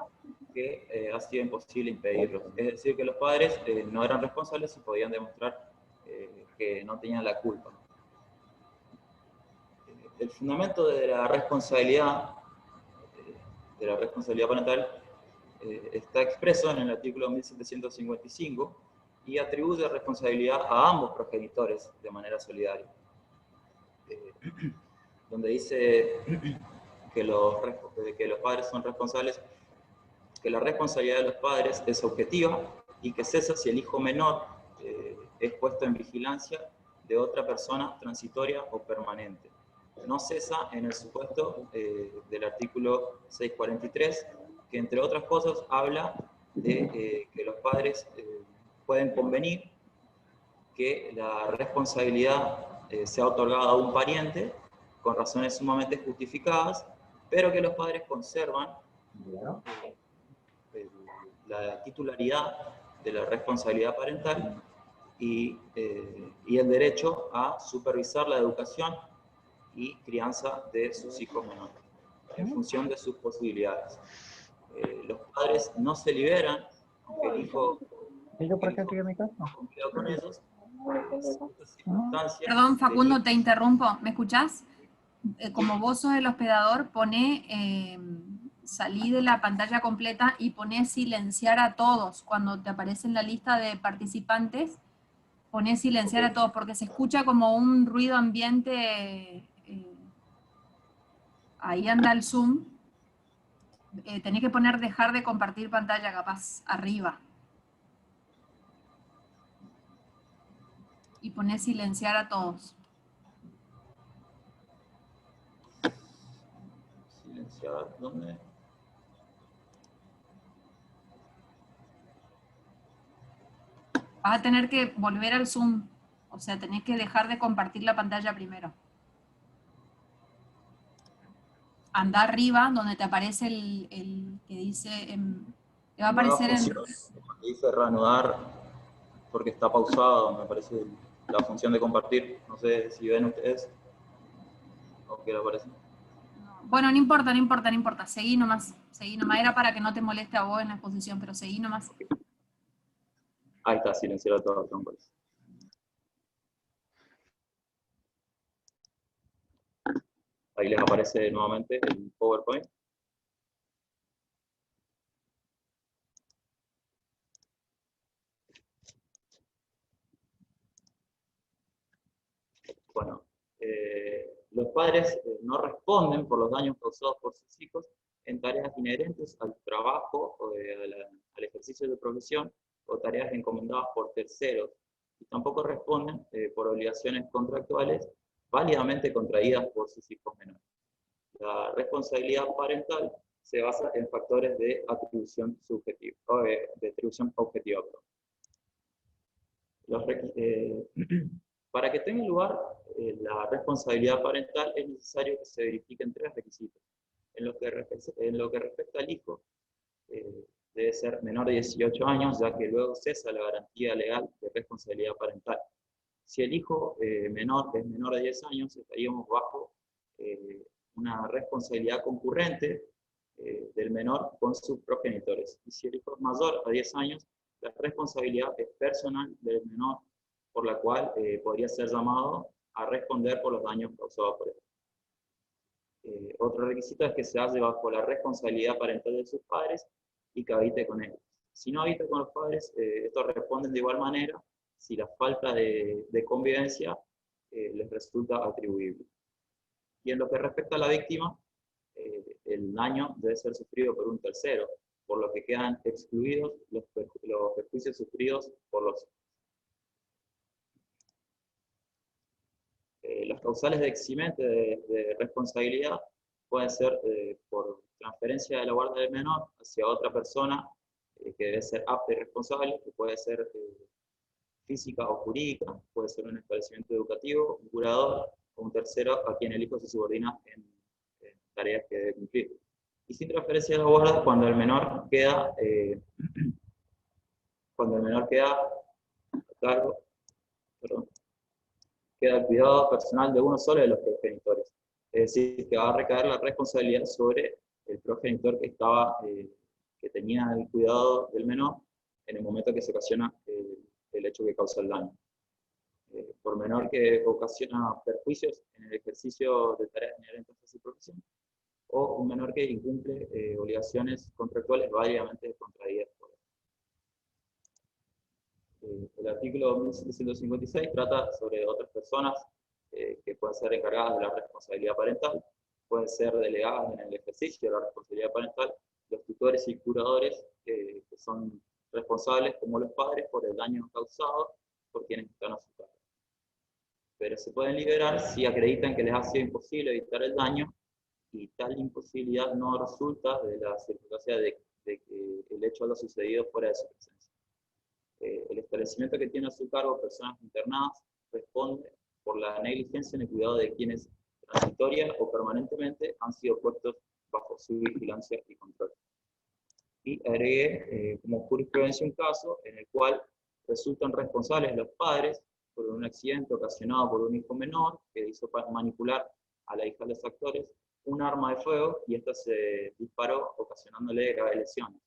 que ha sido imposible impedirlos. Es decir, que los padres no eran responsables y podían demostrar que no tenían la culpa. El fundamento de la responsabilidad parental está expreso en el artículo 1755 y atribuye responsabilidad a ambos progenitores de manera solidaria. Donde dice que los padres son responsables, que la responsabilidad de los padres es objetiva y que cesa si el hijo menor es puesto en vigilancia de otra persona transitoria o permanente. No cesa en el supuesto del artículo 643, que entre otras cosas habla de que los padres pueden convenir que la responsabilidad sea otorgada a un pariente con razones sumamente justificadas, pero que los padres conservan la titularidad de la responsabilidad parental y el derecho a supervisar la educación y crianza de sus hijos menores, en función de sus posibilidades. Los padres no se liberan, aunque el hijo cumplido con ellos, circunstancias. Perdón, Facundo, te interrumpo. ¿Me escuchás? Como vos sos el hospedador, salí de la pantalla completa y poné silenciar a todos. Cuando te aparece en la lista de participantes, poné silenciar a todos, porque se escucha como un ruido ambiente. Ahí anda el Zoom. tenés que poner dejar de compartir pantalla, capaz, arriba. Y ponés silenciar a todos. Silenciar, ¿dónde? Vas a tener que volver al Zoom. O sea, tenés que dejar de compartir la pantalla primero. Anda arriba, donde te aparece el que dice... te va a Nueva aparecer en... función, donde dice reanudar, porque está pausado, me parece la función de compartir. No sé si ven ustedes o qué le aparece. Bueno, no importa, no importa, no importa. Seguí nomás. Seguí nomás. Era para que no te moleste a vos en la exposición, pero seguí nomás. Ahí está, silenciar a todos, me parece. Ahí les aparece nuevamente el PowerPoint. Bueno, los padres no responden por los daños causados por sus hijos en tareas inherentes al trabajo o al ejercicio de profesión o tareas encomendadas por terceros, y tampoco responden por obligaciones contractuales válidamente contraídas por sus hijos menores. La responsabilidad parental se basa en factores de atribución subjetiva, o de atribución objetiva. Para que tenga lugar la responsabilidad parental es necesario que se verifiquen 3 requisitos. En lo que respecta al hijo, debe ser menor de 18 años, ya que luego cesa la garantía legal de responsabilidad parental. Si el hijo menor es menor de 10 años, estaríamos bajo una responsabilidad concurrente del menor con sus progenitores. Y si el hijo es mayor a 10 años, la responsabilidad es personal del menor, por la cual podría ser llamado a responder por los daños causados por él. Otro requisito es que se halle bajo la responsabilidad parental de sus padres y que habite con ellos. Si no habita con los padres, estos responden de igual manera si la falta de convivencia les resulta atribuible. Y en lo que respecta a la víctima, el daño debe ser sufrido por un tercero, por lo que quedan excluidos los perjuicios sufridos por los las causales de eximente de responsabilidad pueden ser por transferencia de la guardia del menor hacia otra persona que debe ser apta y responsable, que puede ser física o jurídica, puede ser un establecimiento educativo, un curador o un tercero a quien el hijo se subordina en tareas que debe cumplir. Y sin transferencia de la guardia cuando el menor queda a cargo, perdón, queda el cuidado personal de uno solo de los progenitores. Es decir, que va a recaer la responsabilidad sobre el progenitor que tenía el cuidado del menor en el momento que se ocasiona el hecho que causa el daño. Por menor que ocasiona perjuicios en el ejercicio de tareas inherentes a su profesión, o un menor que incumple obligaciones contractuales válidamente contraídas por él. El artículo 1756 trata sobre otras personas que pueden ser encargadas de la responsabilidad parental, pueden ser delegadas en el ejercicio de la responsabilidad parental, los tutores y curadores que son responsables, como los padres, por el daño causado por quienes están a su cargo. Pero se pueden liberar si acreditan que les ha sido imposible evitar el daño y tal imposibilidad no resulta de la circunstancia de que el hecho haya sucedido fuera de su presencia. El establecimiento que tiene a su cargo personas internadas responde por la negligencia en el cuidado de quienes transitoria o permanentemente han sido puestos bajo su vigilancia y control. Y agregué como jurisprudencia un caso en el cual resultan responsables los padres por un accidente ocasionado por un hijo menor que hizo manipular a la hija de los actores un arma de fuego y esta se disparó ocasionándole graves lesiones.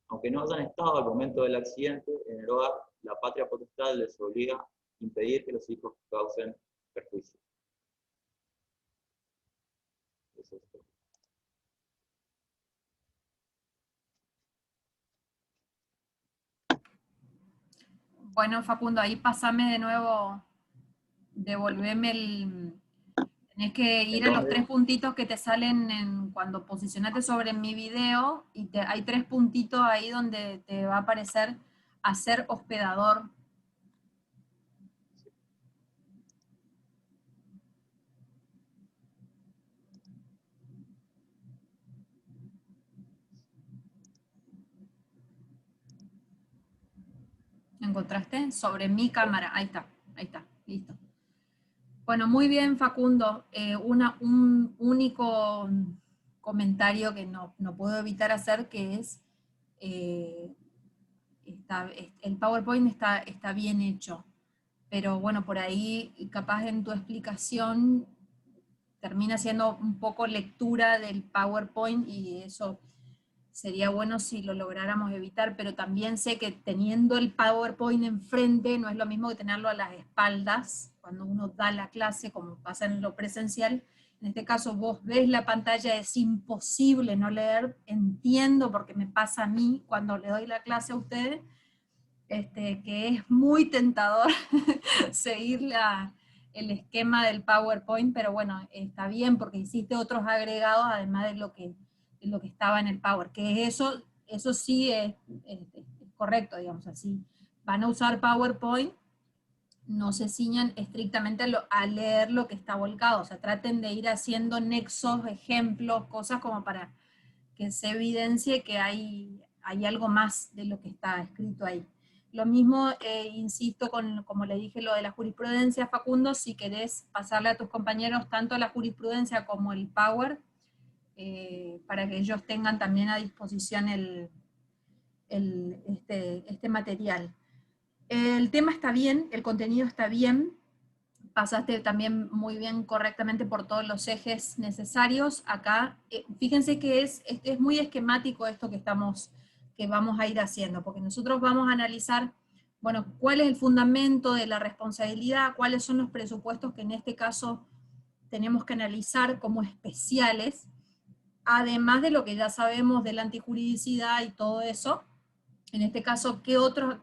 Aunque no hayan estado al momento del accidente en el hogar, la patria potestad les obliga a impedir que los hijos causen perjuicio. Eso es todo. Bueno, Facundo, ahí pasame de nuevo, devolveme Tenés que ir a los 3 puntitos que te salen cuando posicionaste sobre mi video, y hay 3 puntitos ahí donde te va a aparecer hacer hospedador. ¿Encontraste? Sobre mi cámara. Ahí está, listo. Bueno, muy bien, Facundo. Un único comentario que no puedo evitar hacer, que es, el PowerPoint está bien hecho, pero bueno, por ahí capaz en tu explicación termina siendo un poco lectura del PowerPoint, y eso sería bueno si lo lográramos evitar, pero también sé que teniendo el PowerPoint enfrente no es lo mismo que tenerlo a las espaldas cuando uno da la clase, como pasa en lo presencial. En este caso vos ves la pantalla, es imposible no leer, entiendo porque me pasa a mí cuando le doy la clase a ustedes, que es muy tentador seguir el esquema del PowerPoint, pero bueno, está bien porque hiciste otros agregados además de lo que estaba en el Power, que eso sí es correcto, digamos así. Van a usar PowerPoint, no se ciñan estrictamente a leer lo que está volcado, o sea, traten de ir haciendo nexos, ejemplos, cosas como para que se evidencie que hay algo más de lo que está escrito ahí. Lo mismo, insisto, como le dije, lo de la jurisprudencia, Facundo, si querés pasarle a tus compañeros tanto la jurisprudencia como el Power, para que ellos tengan también a disposición este material. El tema está bien, el contenido está bien, pasaste también muy bien, correctamente por todos los ejes necesarios. Acá, fíjense que es muy esquemático esto que vamos a ir haciendo, porque nosotros vamos a analizar, bueno, cuál es el fundamento de la responsabilidad, cuáles son los presupuestos que en este caso tenemos que analizar como especiales, además de lo que ya sabemos de la antijuridicidad y todo eso. En este caso, ¿qué otras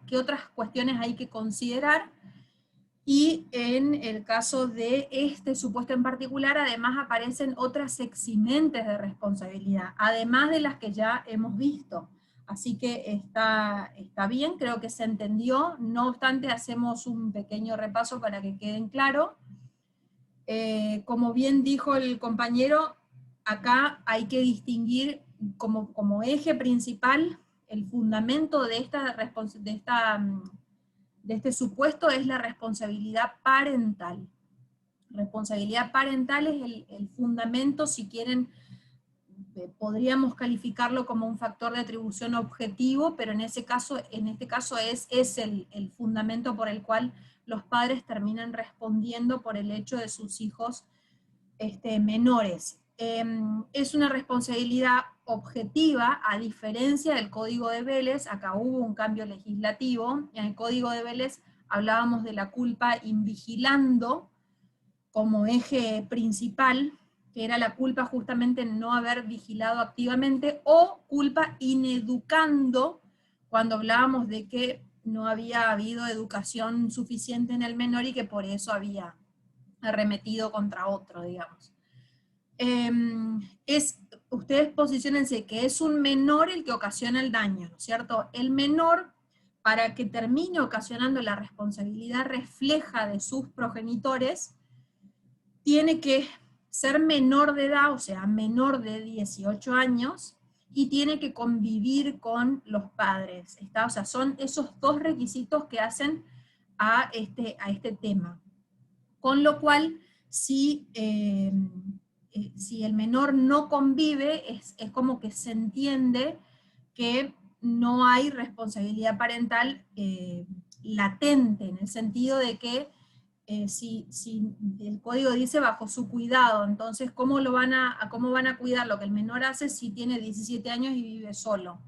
cuestiones hay que considerar? Y en el caso de este supuesto en particular, además aparecen otras eximentes de responsabilidad, además de las que ya hemos visto. Así que está bien, creo que se entendió. No obstante, hacemos un pequeño repaso para que queden claro. Como bien dijo el compañero, acá hay que distinguir como eje principal el fundamento de este supuesto es la responsabilidad parental. Responsabilidad parental es el fundamento, si quieren, podríamos calificarlo como un factor de atribución objetivo, pero en este caso es el fundamento por el cual los padres terminan respondiendo por el hecho de sus hijos menores. Es una responsabilidad objetiva, a diferencia del Código de Vélez. Acá hubo un cambio legislativo. En el Código de Vélez hablábamos de la culpa invigilando como eje principal, que era la culpa justamente en no haber vigilado activamente, o culpa ineducando, cuando hablábamos de que no había habido educación suficiente en el menor y que por eso había arremetido contra otro, digamos. Ustedes posiciónense que es un menor el que ocasiona el daño, ¿no es cierto? El menor, para que termine ocasionando la responsabilidad refleja de sus progenitores, tiene que ser menor de edad, o sea, menor de 18 años, y tiene que convivir con los padres, ¿está? O sea, son esos dos requisitos que hacen a este tema. Con lo cual, si el menor no convive, es como que se entiende que no hay responsabilidad parental latente, en el sentido de que si el código dice bajo su cuidado, entonces ¿cómo van a cuidar lo que el menor hace si tiene 17 años y vive solo?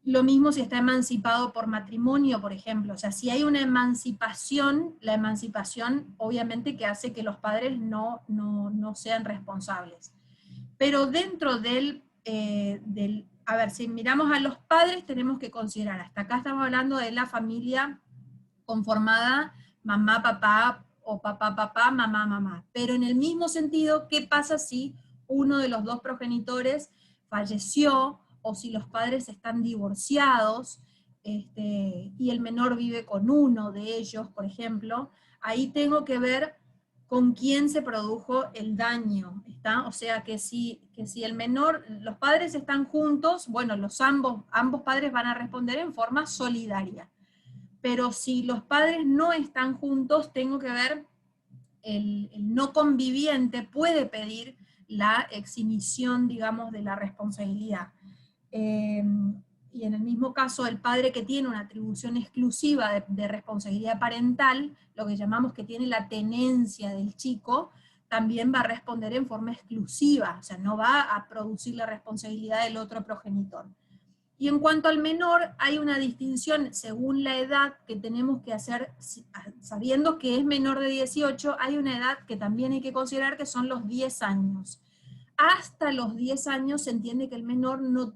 Lo mismo si está emancipado por matrimonio, por ejemplo. O sea, si hay una emancipación, la emancipación obviamente que hace que los padres no sean responsables. Pero dentro a ver, si miramos a los padres, tenemos que considerar, hasta acá estamos hablando de la familia conformada mamá, papá, o papá, papá, mamá, mamá. Pero en el mismo sentido, ¿qué pasa si uno de los dos progenitores falleció, o si los padres están divorciados, y el menor vive con uno de ellos, por ejemplo? Ahí tengo que ver con quién se produjo el daño, ¿está? O sea, que si el menor, los padres están juntos, bueno, ambos padres van a responder en forma solidaria. Pero si los padres no están juntos, tengo que ver, el no conviviente puede pedir la exhibición, digamos, de la responsabilidad. Y en el mismo caso, el padre que tiene una atribución exclusiva de responsabilidad parental, lo que llamamos que tiene la tenencia del chico, también va a responder en forma exclusiva, o sea, no va a producir la responsabilidad del otro progenitor. Y en cuanto al menor, hay una distinción según la edad que tenemos que hacer, sabiendo que es menor de 18, hay una edad que también hay que considerar, que son los 10 años. Hasta los 10 años se entiende que el menor no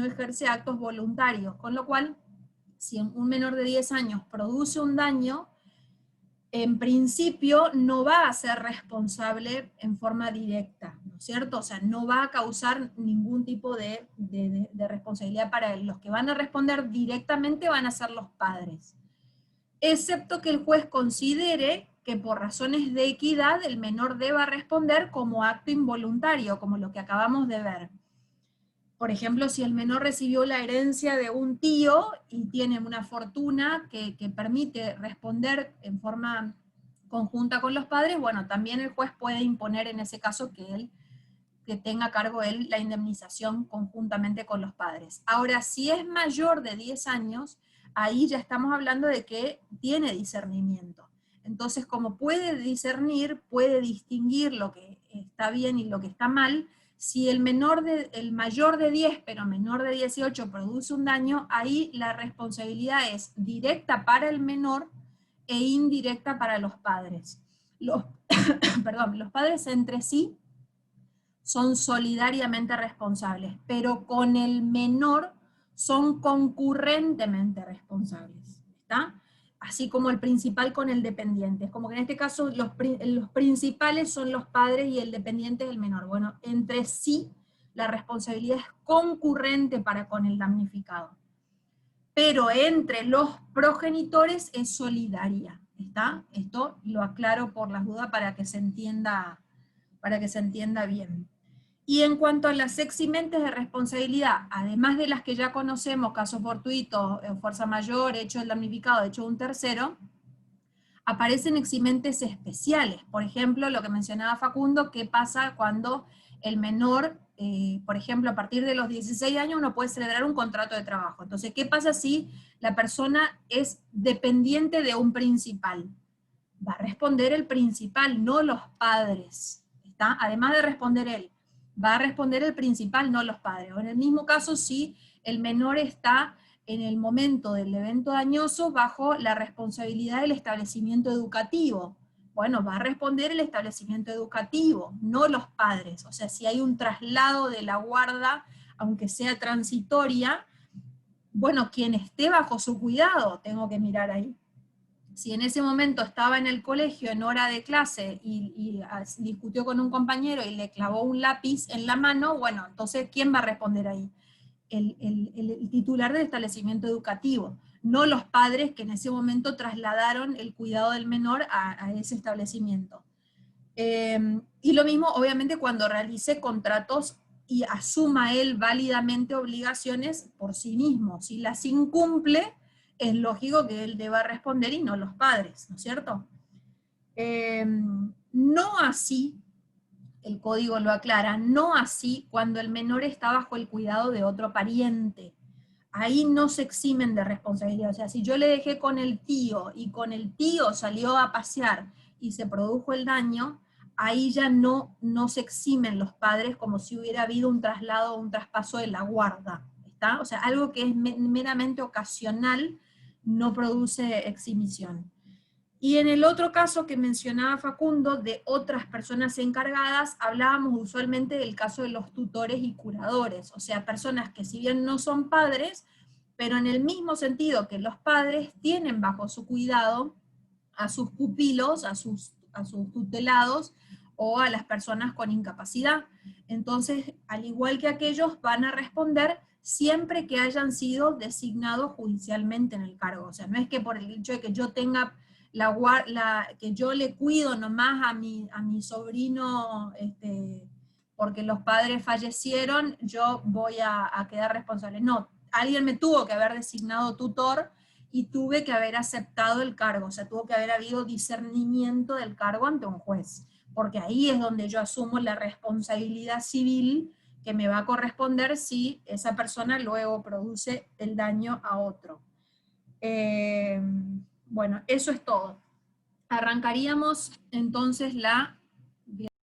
ejerce actos voluntarios, con lo cual, si un menor de 10 años produce un daño, en principio no va a ser responsable en forma directa, ¿no es cierto? O sea, no va a causar ningún tipo de responsabilidad para él. Los que van a responder directamente van a ser los padres, excepto que el juez considere que por razones de equidad el menor deba responder como acto involuntario, como lo que acabamos de ver. Por ejemplo, si el menor recibió la herencia de un tío y tiene una fortuna que permite responder en forma conjunta con los padres, bueno, también el juez puede imponer en ese caso que tenga a cargo él la indemnización conjuntamente con los padres. Ahora, si es mayor de 10 años, ahí ya estamos hablando de que tiene discernimiento. Entonces, como puede discernir, puede distinguir lo que está bien y lo que está mal. Si el mayor de 10, pero menor de 18, produce un daño, ahí la responsabilidad es directa para el menor e indirecta para los padres. Los padres entre sí son solidariamente responsables, pero con el menor son concurrentemente responsables, ¿está? Así como el principal con el dependiente. Es como que en este caso los principales son los padres y el dependiente es el menor. Bueno, entre sí la responsabilidad es concurrente para con el damnificado, pero entre los progenitores es solidaria, ¿está? Esto lo aclaro por las dudas para que se entienda bien. Y en cuanto a las eximentes de responsabilidad, además de las que ya conocemos, caso fortuito, fuerza mayor, hecho del damnificado, hecho de un tercero, aparecen eximentes especiales. Por ejemplo, lo que mencionaba Facundo, ¿qué pasa cuando el menor, por ejemplo, a partir de los 16 años uno puede celebrar un contrato de trabajo? Entonces, ¿qué pasa si la persona es dependiente de un principal? Va a responder el principal, no los padres, ¿está? Además de responder él, va a responder el principal, no los padres. O en el mismo caso, si el menor está en el momento del evento dañoso bajo la responsabilidad del establecimiento educativo, bueno, va a responder el establecimiento educativo, no los padres. O sea, si hay un traslado de la guarda, aunque sea transitoria, bueno, quien esté bajo su cuidado, tengo que mirar ahí. Si en ese momento estaba en el colegio en hora de clase y discutió con un compañero y le clavó un lápiz en la mano, bueno, entonces, ¿quién va a responder ahí? El titular del establecimiento educativo, no los padres que en ese momento trasladaron el cuidado del menor a ese establecimiento. Y lo mismo, obviamente, cuando realice contratos y asuma él válidamente obligaciones por sí mismo. Si las incumple, es lógico que él deba responder y no los padres, ¿no es cierto? No así, el código lo aclara, no así cuando el menor está bajo el cuidado de otro pariente. Ahí no se eximen de responsabilidad. O sea, si yo le dejé con el tío y con el tío salió a pasear y se produjo el daño, ahí ya no se eximen los padres como si hubiera habido un traslado o un traspaso de la guarda. ¿Está? O sea, algo que es meramente ocasional no produce exhibición. Y en el otro caso que mencionaba Facundo, de otras personas encargadas, hablábamos usualmente del caso de los tutores y curadores, o sea, personas que si bien no son padres, pero en el mismo sentido que los padres tienen bajo su cuidado a sus pupilos, a sus tutelados, o a las personas con incapacidad. Entonces, al igual que aquellos, van a responder siempre que hayan sido designados judicialmente en el cargo. O sea, no es que por el hecho de que yo tenga que yo le cuido nomás a mi sobrino, porque los padres fallecieron, yo voy a quedar responsable. No, alguien me tuvo que haber designado tutor y tuve que haber aceptado el cargo, o sea, tuvo que haber habido discernimiento del cargo ante un juez, porque ahí es donde yo asumo la responsabilidad civil que me va a corresponder si esa persona luego produce el daño a otro. Bueno, eso es todo. Arrancaríamos entonces la